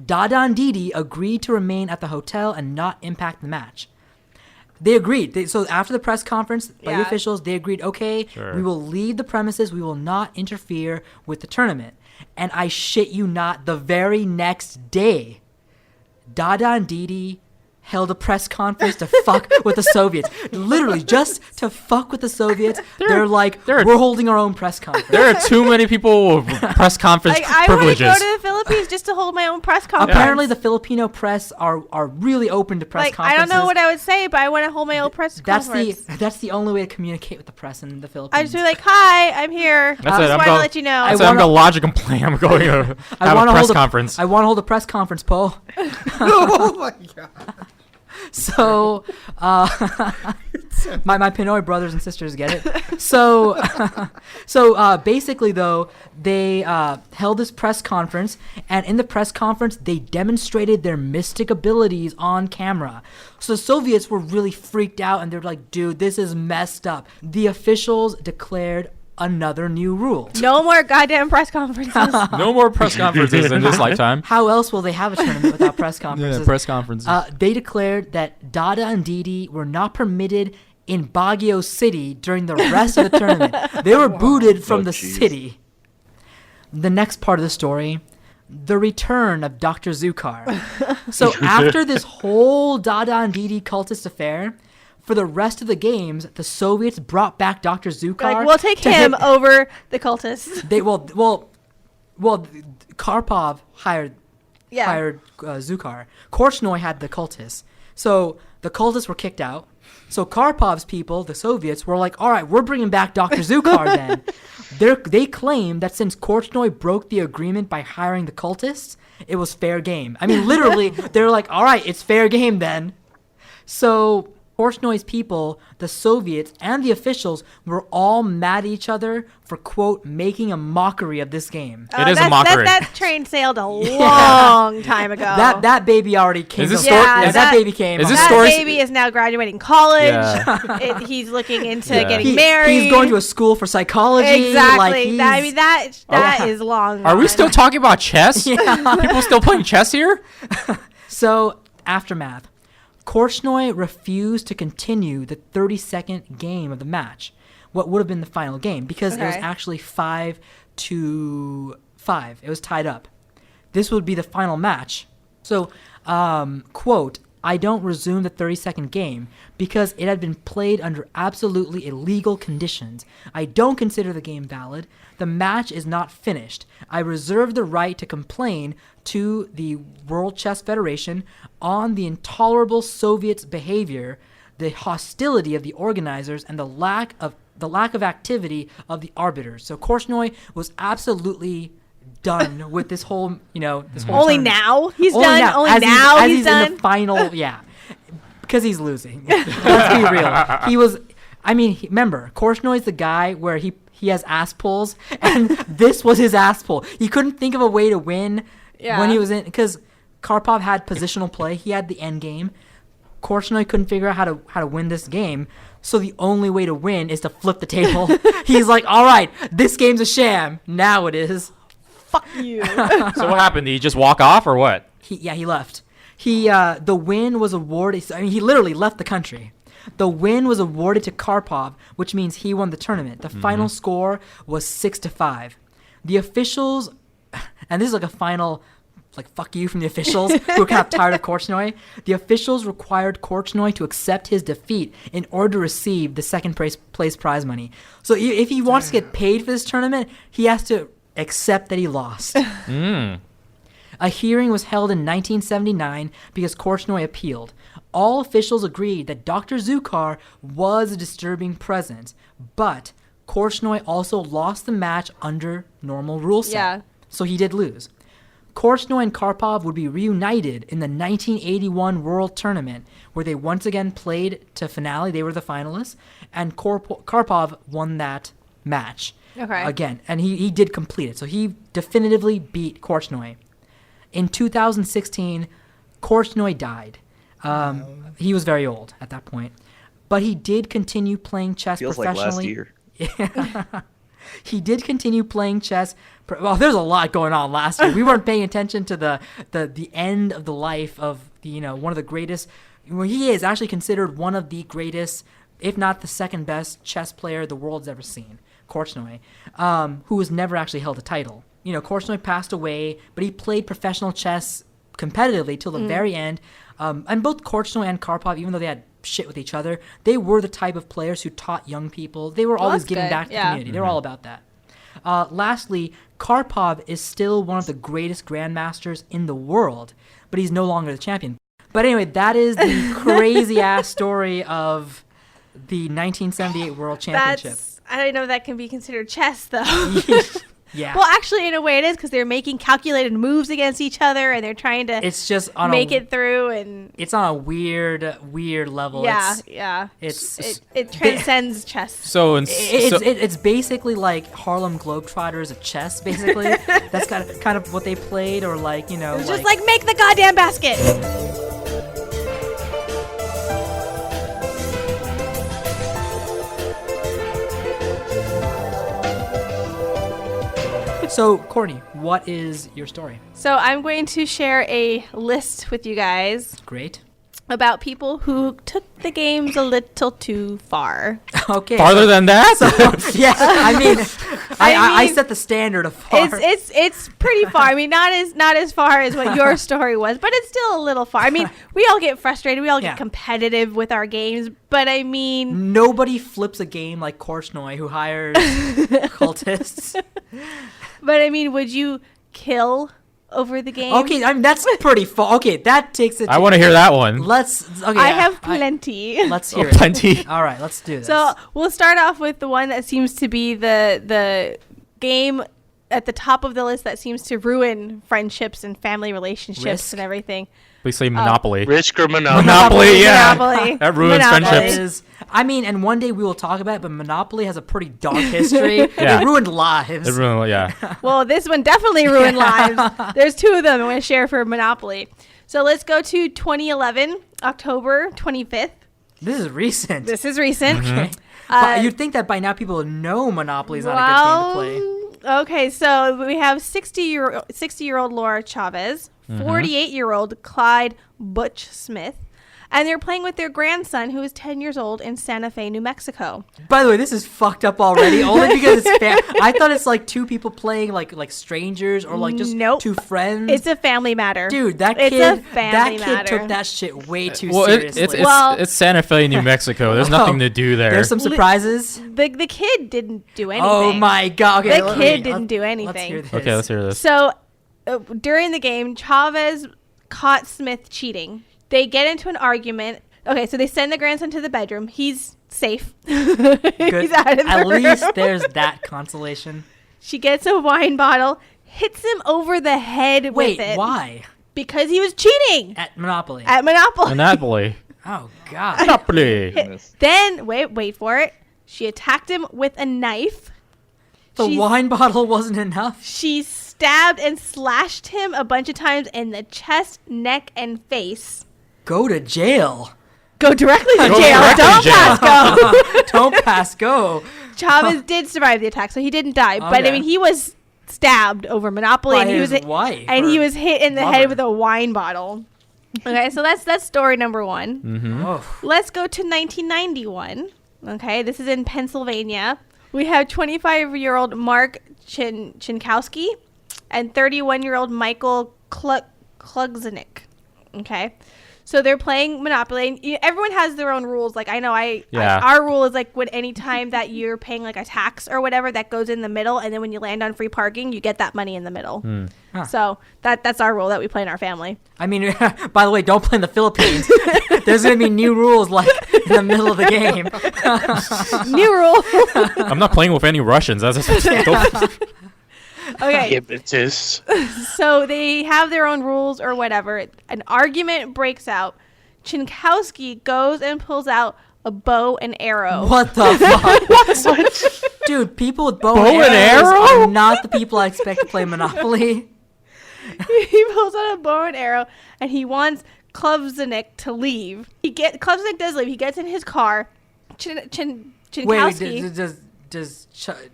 Dada and Didi agreed to remain at the hotel and not impact the match. They agreed. So after the press conference by the Yeah. officials, they agreed, okay, Sure. we will leave the premises. We will not interfere with the tournament. And I shit you not, the very next day, Dada and Didi held a press conference to fuck with the Soviets. Literally, just to fuck with the Soviets. They're like, they're- we're holding our own press conference. There are too many people with press conference Like, I want to privileges. go to the Philippines just to hold my own press conference. Apparently, the Filipino press are really open to press like, I conferences. don't know what I would say, but I want to hold my own press conference. That's the only way to communicate with the press in the Philippines. I just be like, hi, I'm here. That's I it. just I'm want to going. let you know. That's it. wanna- I'm going to lodge a complaint. I'm going to I have wanna a press hold conference. I want to hold a press conference, Paul. Oh my god. So, my Pinoy brothers and sisters get it. So, basically, though, they held this press conference, and in the press conference, they demonstrated their mystic abilities on camera. So the Soviets were really freaked out, and they're like, dude, this is messed up. The officials declared another new rule. No more goddamn press conferences. No more press conferences in this lifetime. How else will they have a tournament without press conferences? Yeah, press conferences. They declared that Dada and Didi were not permitted in Baguio City during the rest of the tournament. They were booted from Oh, the jeez. city. The next part of the story, the return of Dr. Zukar. So after this whole Dada and Didi cultist affair, for the rest of the games, the Soviets brought back Dr. Zukar. Like, we'll take to him hit- over the cultists. They well, Karpov hired Yeah. Zukar. Korchnoi had the cultists. So the cultists were kicked out. So Karpov's people, the Soviets, were like, all right, we're bringing back Dr. Zukar then. They claim that since Korchnoi broke the agreement by hiring the cultists, it was fair game. I mean, literally, they're like, all right, it's fair game then. So Korchnoi's people, the Soviets, and the officials were all mad at each other for, quote, making a mockery of this game. It is a mockery. That train sailed a long time ago. That baby already came. Is this to- story- yeah, is that that- baby came. is this that story- baby is now graduating college. Yeah. He's looking into Yeah. getting married. He's going to a school for psychology. Exactly. Like, he's- that is long. Are we gone. still talking about chess? People still playing chess here? So, aftermath. Korchnoi refused to continue the 30-second game of the match, what would have been the final game, because it was Okay. actually 5-5. It was tied up. This would be the final match. So, quote, I don't resume the 30-second game because it had been played under absolutely illegal conditions. I don't consider the game valid. The match is not finished. I reserve the right to complain to the World Chess Federation on the intolerable Soviets' behavior, the hostility of the organizers, and the lack of activity of the arbiters. So Korchnoi was absolutely done with this whole, this whole Only tournament. now he's Only done. now, Only as now as he's in done. the final, yeah, because he's losing. Let's be real. He was. I mean, remember, Korchnoi's the guy where he has ass pulls, and this was his ass pull. He couldn't think of a way to win Yeah. when he was in, because Karpov had positional play. He had the end game. Korchnoi couldn't figure out how to win this game, so the only way to win is to flip the table. He's like, all right, this game's a sham. Now it is. Fuck you. So what happened? Did he just walk off or what? He left. The win was awarded. I mean, he literally left the country. The win was awarded to Karpov, which means he won the tournament. The final score was 6-5. The officials, and this is like a final, like, fuck you from the officials who were kind of tired of Korchnoi. The officials required Korchnoi to accept his defeat in order to receive the second place prize money. So if he wants to get paid for this tournament, he has to accept that he lost. A hearing was held in 1979 because Korchnoi appealed. All officials agreed that Dr. Zukar was a disturbing presence, but Korchnoi also lost the match under normal rule set. Yeah. So he did lose. Korchnoi and Karpov would be reunited in the 1981 World Tournament, where they once again played to finale. They were the finalists, and Karpov won that match. Okay. Again, and he did complete it. So he definitively beat Korchnoi. In 2016, Korchnoi died. He was very old at that point. But he did continue playing chess Feels like professionally. last year. He did continue playing chess. Well, there's a lot going on last year. We weren't paying attention to the end of the life of one of the greatest. Well, he is actually considered one of the greatest, if not the second best chess player the world's ever seen, Korchnoi, who has never actually held a title. Korchnoi passed away, but he played professional chess competitively till the very end. And both Korchnoi and Karpov, even though they had shit with each other, they were the type of players who taught young people. They were always that's giving good. back to the Yeah. community. They were all about that. Lastly, Karpov is still one of the greatest grandmasters in the world, but he's no longer the champion. But anyway, that is the crazy-ass story of the 1978 World Championship. I don't know if that can be considered chess, though. Yeah. Well, actually, in a way, it is because they're making calculated moves against each other, and they're trying to It's just on make it through. And It's on a weird level. yeah, it transcends chess. So It's basically like Harlem Globetrotters of chess, basically. That's kind of what they played, or like, It's just like make the goddamn basket. So, Courtney, what is your story? So I'm going to share a list with you guys Great. about people who took the games a little too far. Okay. farther than that? Yeah, I mean, I mean, set the standard of far. It's pretty far. I mean, not as far as what your story was, but it's still a little far. I mean, we all get frustrated. We all get competitive with our games, but I mean, Nobody flips a game like Korchnoi, who hires cultists. but I mean, would you kill over the game? Okay, I mean, that's pretty far. Okay, that takes it. I want to hear that one. I have plenty. Let's hear it. Plenty. All right, let's do this. So we'll start off with the one that seems to be the game at the top of the list that seems to ruin friendships and family relationships Risk? and everything. Please say Monopoly. Risk or Monopoly? Monopoly, yeah. Monopoly. That ruins Monopoly. friendships. I mean, and one day we will talk about it, but Monopoly has a pretty dark history. Yeah. It ruined lives. It ruined, yeah. Well, this one definitely ruined lives. There's two of them I'm going to share for Monopoly. So let's go to 2011, October 25th. This is recent. This is recent. Okay. But you'd think that by now people would know Monopoly is not a good game to play. Okay, so we have 60-year-old Laura Chavez, 48-year-old Clyde Butch Smith, and they're playing with their grandson, who is 10 years old, in Santa Fe, New Mexico. By the way, this is fucked up already. Only because it's I thought it's like two people playing like strangers or like just two friends. It's a family matter. Dude, that It's kid, a family that matter. kid took that shit way too Well, seriously. it's Santa Fe, New Mexico. There's nothing to do there. There's some surprises. The kid didn't do anything. Oh my god! Okay, The kid didn't do anything. Let's hear this. Okay, let's hear this. So during the game, Chavez caught Smith cheating. They get into an argument. Okay, so they send the grandson to the bedroom. He's safe. Good. He's out of the At room. least there's that consolation. She gets a wine bottle, hits him over the head Wait, with it. why? Because he was cheating At Monopoly. at Monopoly. Monopoly. Oh god. Monopoly. Then, wait for it. She attacked him with a knife. The She's- wine bottle wasn't enough. She stabbed and slashed him a bunch of times in the chest, neck, and face. Go to jail. go directly to Go jail. directly to Don't jail. pass go. Don't pass go. Chavez did survive the attack, so he didn't die. But I Okay. mean, he was stabbed over Monopoly, By and he his was wife and or he was hit in the lover. head with a wine bottle. Okay, so that's story number 1. Mm-hmm. Oh. Let's go to 1991. Okay, this is in Pennsylvania. We have 25-year-old Mark Chinkowski and 31-year-old Michael Klugznik. Okay, so they're playing Monopoly. And everyone has their own rules. Like I know, our rule is like when any time that you're paying like a tax or whatever, that goes in the middle, and then when you land on free parking, you get that money in the middle. Huh. So that's our rule that we play in our family. I mean, by the way, don't play in the Philippines. There's going to be new rules like in the middle of the game. New rule. I'm not playing with any Russians. Okay. Hypnotists. So they have their own rules or whatever. An argument breaks out. Chinkowski goes and pulls out a bow and arrow. What the fuck? Dude, people with bow Bow and and arrows arrow? are not the people I expect to play Monopoly. He pulls out a bow and arrow, and he wants Kluvzanik to leave. Kluvzanik does leave. He gets in his car. Chinkowski.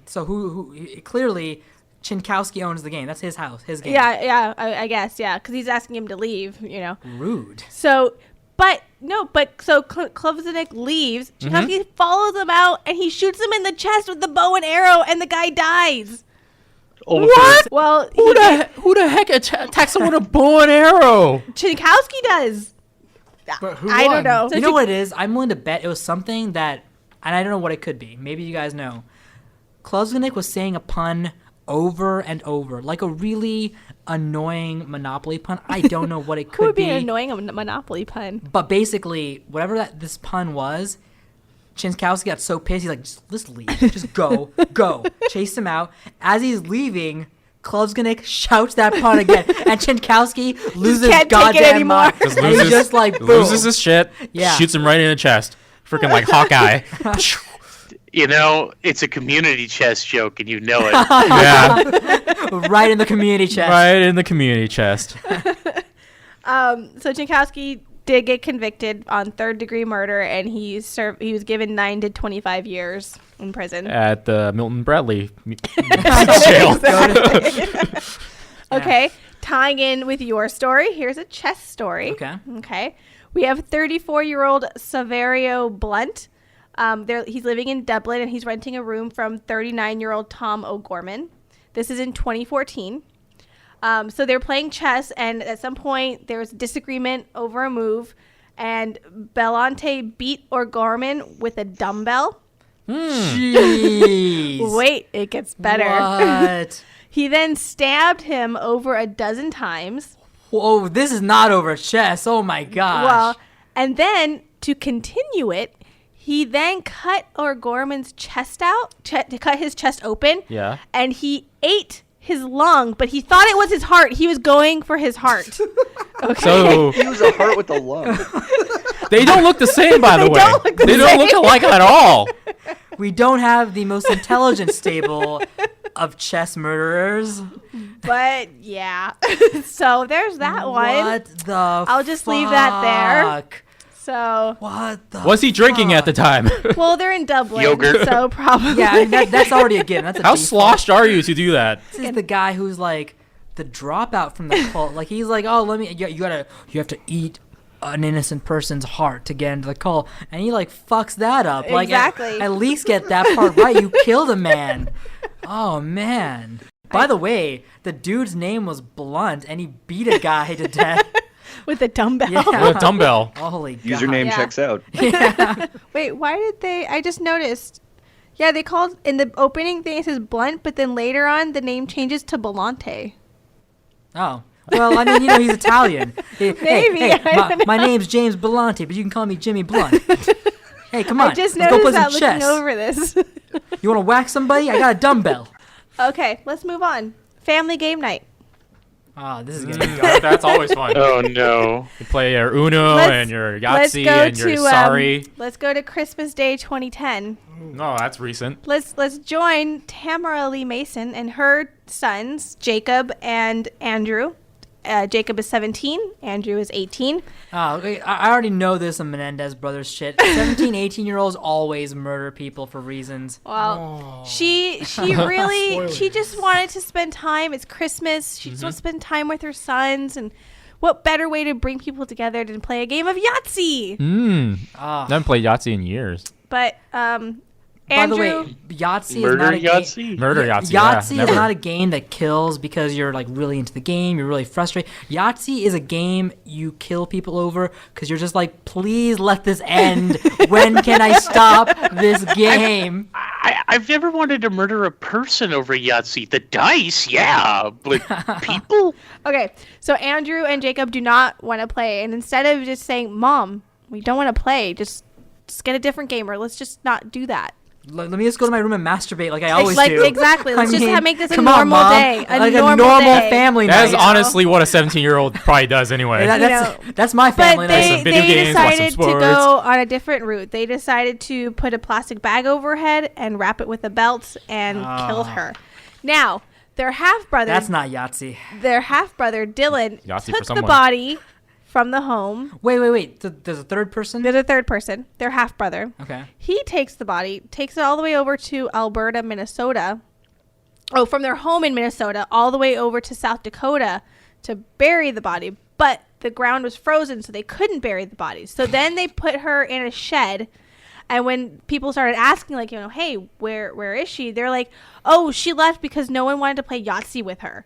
So who clearly Chinkowski owns the game. That's his house, his game. Yeah, I guess, yeah, because he's asking him to leave, Rude. So, Kluvzanik leaves. Chinkowski follows him out, and he shoots him in the chest with the bow and arrow, and the guy dies. What? Well, Who the heck attacks someone with a bow and arrow? Chinkowski does. But who I won? don't know. You know what it is? I'm willing to bet it was something that, and I don't know what it could be. Maybe you guys know. Kluznik was saying a pun over and over, like a really annoying Monopoly pun. I don't know what it could Who would be be. an annoying Monopoly pun? But basically, whatever this pun was, Chinkowski got so pissed. He's like, just leave. Just go. Chase him out. As he's leaving, Kluznik shouts that pun again. And Chinkowski loses his can't take it goddamn anymore. mind. Just And loses, he's just like, boom. loses his shit. Yeah. Shoots him right in the chest. Freaking like Hawkeye. It's a community chest joke, and you know it. Yeah. Right in the community chest. Right in the community chest. So Chinkowski did get convicted on 3rd-degree murder, and he was given 9 to 25 years in prison. At the Milton Bradley jail. Okay, tying in with your story, here's a chess story. Okay. We have 34-year-old Saverio Blunt. He's living in Dublin, and he's renting a room from 39-year-old Tom O'Gorman. This is in 2014. So they're playing chess, and at some point there's disagreement over a move, and Bellante beat O'Gorman with a dumbbell. Jeez. Wait, it gets better. What? He then stabbed him over a dozen times. Whoa, this is not over chess. Oh my gosh. Well, and then to continue it, he then cut O'Gorman's chest out, to cut his chest open. Yeah. And he ate his lung, but he thought it was his heart. He was going for his heart. Okay. So He was a heart with a lung. they don't look the same, by the way. don't look the They don't look same. alike at all. we don't have the most intelligent stable of chess murderers. But yeah. So there's that one. What the I'll just leave that there. fuck? So, What the Was he drinking at the time? well, they're in Dublin, Yogurt. so probably. Yeah, I mean, that's already a given. That's a How default. sloshed are you to do that? This is the guy who's like the dropout from the cult. Like he's like, oh, you have to eat an innocent person's heart to get into the cult, and he like fucks that up. Like Exactly. at least get that part right. You killed a man. Oh man. By the way, the dude's name was Blunt, and he beat a guy to death. With a dumbbell. Yeah. With a dumbbell. Holy God. Username Yeah. checks out. Wait, why did they? I just noticed. Yeah, they called in the opening thing it says Blunt, but then later on the name changes to Bellante. Oh. Well, I mean, he's Italian. Maybe, I don't know. My name's James Bellante, but you can call me Jimmy Blunt. Hey, come on. I just let's go play noticed some that looking chess. over this. You want to whack somebody? I got a dumbbell. Okay, let's move on. Family game night. Oh, this is gonna be That's always fun. Oh no. You play your Uno Let's- and your let's Yahtzee go and your to Sorry. let's go to Christmas Day 2010. No, that's recent. Let's join Tamara Lee Mason and her sons Jacob and Andrew Jacob is 17. Andrew is 18. Oh, okay. I already know this on Menendez brothers shit. 17, 18-year-olds always murder people for reasons. Well, she really Spoilers. she just wanted to spend time. It's Christmas. She just wants to spend time with her sons, and what better way to bring people together than play a game of Yahtzee? Ah. Haven't played Yahtzee in years. But By the Andrew, way, Yahtzee is Murder not a game. Yahtzee? Murder Yahtzee. Yahtzee yeah, is never. not a game that kills because you're like really into the game. You're really frustrated. Yahtzee is a game you kill people over because you're just like, please let this end. When can I stop this game? I've never wanted to murder a person over Yahtzee. The dice, yeah, but people? okay, so Andrew and Jacob do not want to play, and instead of just saying, "Mom, we don't want to play," just get a different game, or let's just not do that. Let me just go to my room and masturbate like I always like do. exactly. Let's just make this a come on, normal Mom. day. Like normal a normal day. family That is night. honestly what a 17-year-old probably does anyway. That's my family But night. they, Some video they games, watch some decided to sports. go on a different route. They decided to put a plastic bag over her head and wrap it with a belt and killed her. Now, their half-brother, That's not Yahtzee. Dylan, Yahtzee for took the someone. body from the home. Wait. There's a third person? There's a third person, their half-brother. Okay. He takes the body, takes it all the way over to Alberta, Minnesota. Oh, from their home in Minnesota all the way over to South Dakota to bury the body. But the ground was frozen, so they couldn't bury the body. So then they put her in a shed. And when people started asking, like, hey, where is she? They're like, oh, she left because no one wanted to play Yahtzee with her.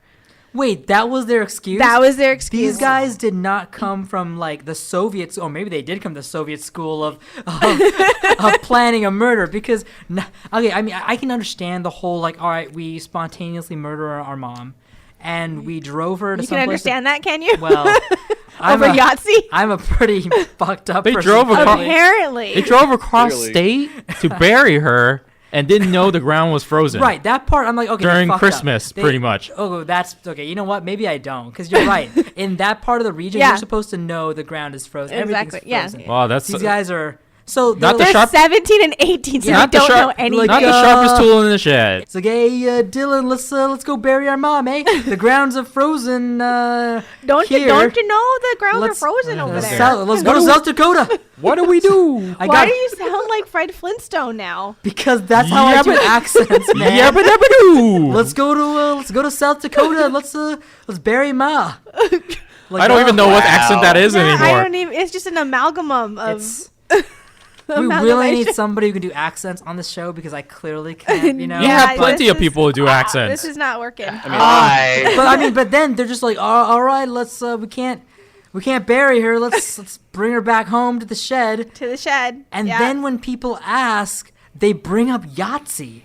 Wait, that was their excuse? That was their excuse. These guys did not come from like the Soviets, or maybe they did come to the Soviet school of planning a murder. Because okay, I mean, I can understand the whole like, all right, we spontaneously murder our mom, and we drove her to. You can understand that, can you? Well, over Yahtzee. I'm a pretty fucked up. They person. drove across. Apparently. They drove across Clearly. state to bury her and didn't know the ground was frozen. Right, that part I'm like, okay, During they're fucked Christmas, up. pretty much. Oh, that's okay. You know what? Maybe I don't, because you're right. In that part of the region, Yeah. you're supposed to know the ground is frozen. Exactly, Everything's yeah. frozen. Wow, that's These guys are so Not they're the like- sharp- 17 and 18, so not they the don't know sharp, anything. not the sharpest tool in the shed. It's like, hey, Dylan, let's go bury our mom, eh? The grounds are frozen. Don't here. you know the grounds are Let's- frozen over let's there? let's go to South Dakota. What do we do? Why do you sound like Fred Flintstone now? Because that's how I do Yabba- accents, man. Yabba dabba doo. Let's go to South Dakota. Let's bury Ma. Like, I don't even know what accent that is Yeah, I anymore. don't even. It's just an amalgam of. It's- We really need somebody who can do accents on the show because I clearly can't, you know. You have Yeah, plenty this of people who do accents. This is not working. But then they're just like, all right, let's we can't bury her. Let's bring her back home to the shed. To the shed. And Yeah. then when people ask, they bring up Yahtzee.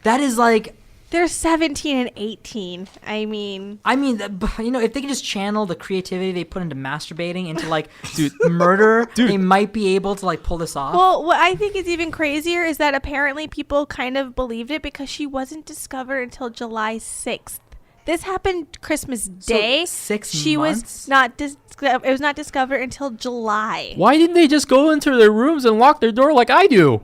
That is like, They're 17 and 18. I mean, if they can just channel the creativity they put into masturbating into like murder, they might be able to like pull this off. well, what I think is even crazier is that apparently people kind of believed it because she wasn't discovered until July 6th. This happened Christmas Day. 6 She months? was not. It was not discovered until July. Why didn't they just go into their rooms and lock their door like I do?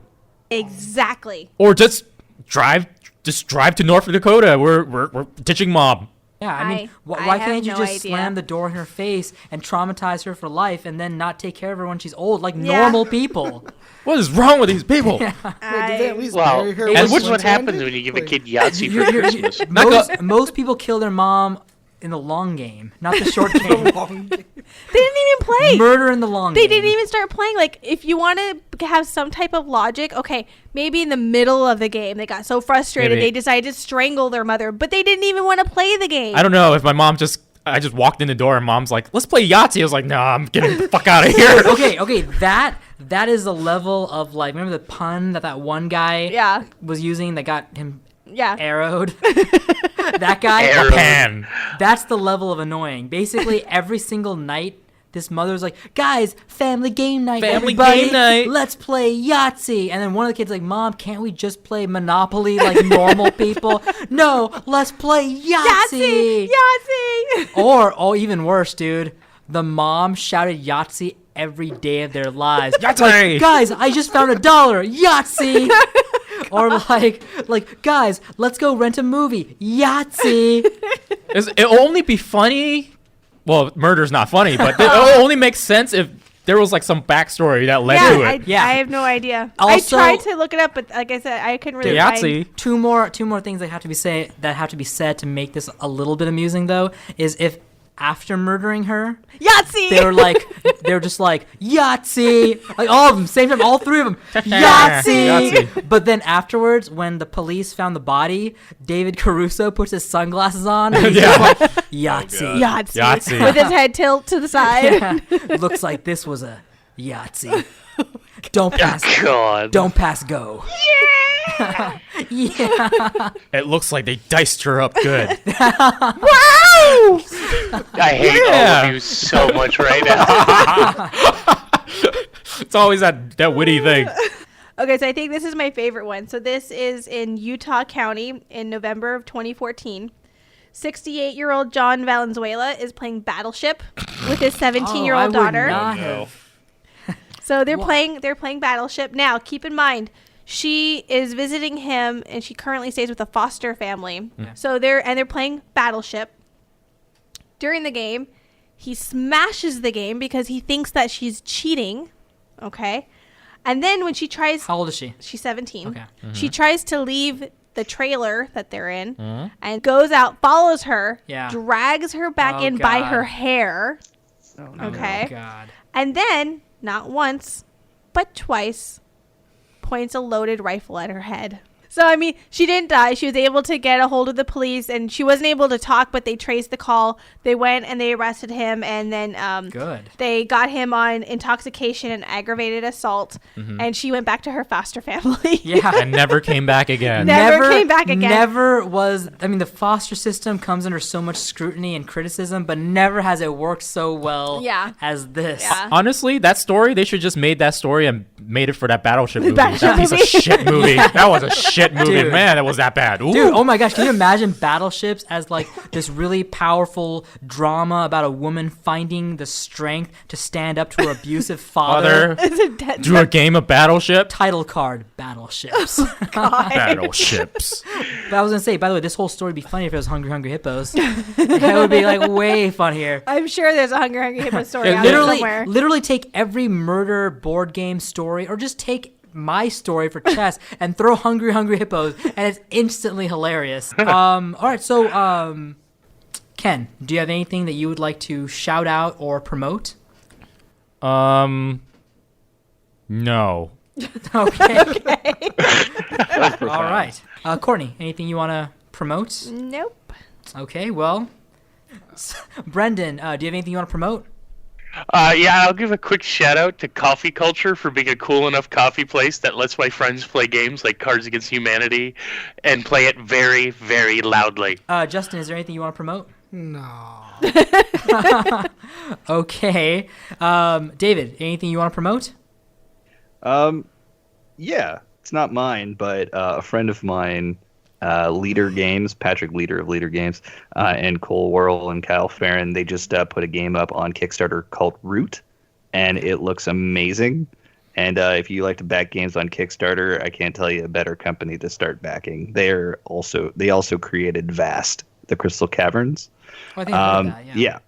Exactly. Or just drive to North Dakota. We're ditching mom. Yeah, I mean, I why have can't you no just idea. slam the door in her face and traumatize her for life and then not take care of her when she's old like Yeah. normal people? What is wrong with these people? Wait, did they at least Well, bury her and with which one what happens handed? when you give a Like- kid Yahtzee for Christmas? Most people kill their mom in the long game, not the short game. They didn't even play. Murder in the long They game. didn't even start playing. Like, if you want to have some type of logic, okay, maybe in the middle of the game they got so frustrated Maybe. they decided to strangle their mother, but they didn't even want to play the game. I don't know if my mom I just walked in the door and mom's like, let's play Yahtzee. I was like, nah, I'm getting the fuck out of here. Okay, that is the level of like, remember the pun that one guy Yeah. was using that got him Yeah. arrowed? That guy? Arrowed. Pan. That's the level of annoying. Basically, every single night, this mother's like, guys, family game night, Family everybody. game night. Let's play Yahtzee. And then one of the kids like, Mom, can't we just play Monopoly like normal people? No, let's play Yahtzee. Yahtzee! Or even worse, dude, the mom shouted Yahtzee every day of their lives. Yahtzee. Guys, I just found $1. Yahtzee. Or like, guys, let's go rent a movie. Yahtzee. It'll only be funny well, murder's not funny, but it only makes sense if there was like some backstory that led to it. I have no idea. Also- I tried to look it up, but like I said, I couldn't really Yahtzee. find. Two more things that have to be said to make this a little bit amusing though is if after murdering her, Yahtzee. they were just like Yahtzee, like all of them, same time, all three of them, Yahtzee. But then afterwards, when the police found the body, David Caruso puts his sunglasses on and he's just like Yahtzee. Yahtzee. With his head tilt to the side. Yeah. Looks like this was a Yahtzee. Don't pass. God. Don't pass go. Yeah. It looks like they diced her up good. Wow! I hate all of you so much right now. It's always that witty thing. Okay, so I think this is my favorite one. So this is in Utah County in November of 2014. 68-year-old John Valenzuela is playing Battleship with his 17-year-old daughter. So they're playing Battleship. Now, keep in mind, she is visiting him, and she currently stays with a foster family. Yeah. So they're playing Battleship. During the game, he smashes the game because he thinks that she's cheating. Okay, and then when she tries, How old is she? she's 17. Okay. She tries to leave the trailer that they're in, and goes out, follows her, Yeah. drags her back in by God. her hair. Oh, Okay. God. And then, not once, but twice, points a loaded rifle at her head. So, I mean, she didn't die. She was able to get a hold of the police, and she wasn't able to talk, but they traced the call. They went and they arrested him, and then Good. they got him on intoxication and aggravated assault, and she went back to her foster family. Yeah. And never came back again. Never came back again. Never was. I mean, the foster system comes under so much scrutiny and criticism, but never has it worked so well as this. Yeah. Honestly, that story, they should just made that story and made it for that Battleship movie. Battleship That piece of movie. shit movie. That was a shit movie. Dude. Man, that was that bad. Ooh. Dude, oh my gosh, can you imagine Battleships as like this really powerful drama about a woman finding the strength to stand up to her abusive father? It's a dead Do a game of Battleship? Title card, Battleships. God. Battleships. But I was gonna say, by the way, this whole story would be funny if it was Hungry Hungry Hippos. It would be like way funnier. I'm sure there's a Hungry Hungry Hippo story out there somewhere. Literally take every murder board game story, or just take my story for chess and throw Hungry Hungry Hippos, and it's instantly hilarious. All right, so Ken, do you have anything that you would like to shout out or promote? No. Okay. All right. Courtney, anything you want to promote? Nope. Okay, well, Brendan, do you have anything you want to promote? Yeah, I'll give a quick shout out to Coffee Culture for being a cool enough coffee place that lets my friends play games like Cards Against Humanity and play it very, very loudly. Justin, is there anything you want to promote? No. Okay. David, anything you want to promote? Yeah, it's not mine, but a friend of mine, Leader Games, Patrick Leader of Leader Games, and Cole Worrell and Kyle Farron, they just put a game up on Kickstarter called Root, and it looks amazing. And if you like to back games on Kickstarter, I can't tell you a better company to start backing. They also created Vast, the Crystal Caverns. Oh, I think I heard that, Yeah,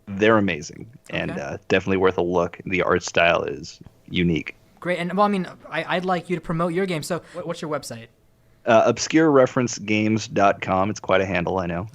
they're amazing and Okay. definitely worth a look. The art style is unique. Great. And, well, I mean, I'd like you to promote your game. So what's your website? ObscureReferenceGames.com. It's quite a handle, I know.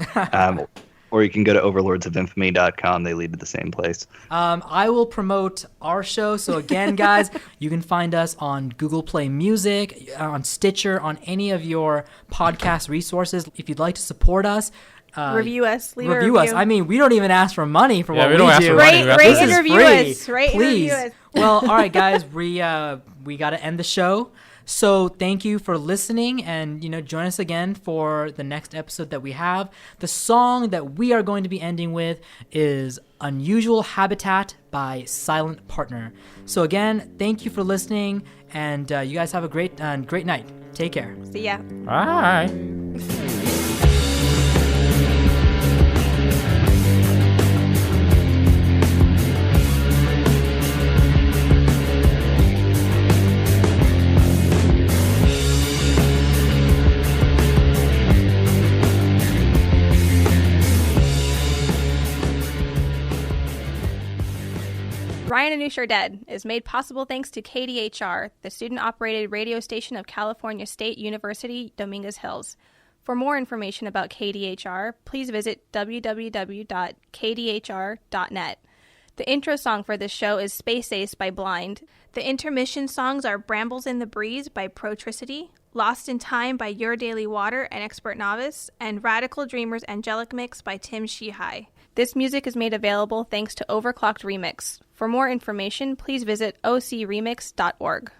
Or you can go to overlordsofinfamy.com. They lead to the same place. I will promote our show. So again, guys, you can find us on Google Play Music, on Stitcher, on any of your podcast resources. If you'd like to support us, Review us. Leave a review us. I mean, we don't even ask for money for what we don't ask do. for money. Rate This and is review free. us. Rate and Please. review us. Well, all right, guys, we got to end the show. So thank you for listening, and join us again for the next episode that we have. The song that we are going to be ending with is "Unusual Habitat" by Silent Partner. So again, thank you for listening, and you guys have a great night. Take care. See ya. Bye. Finish or Dead is made possible thanks to KDHR, the student-operated radio station of California State University, Dominguez Hills. For more information about KDHR, please visit www.kdhr.net. The intro song for this show is Space Ace by Blind. The intermission songs are Brambles in the Breeze by Protricity, Lost in Time by Your Daily Water and Expert Novice, and Radical Dreamers Angelic Mix by Tim Shihai. This music is made available thanks to Overclocked Remix. For more information, please visit ocremix.org.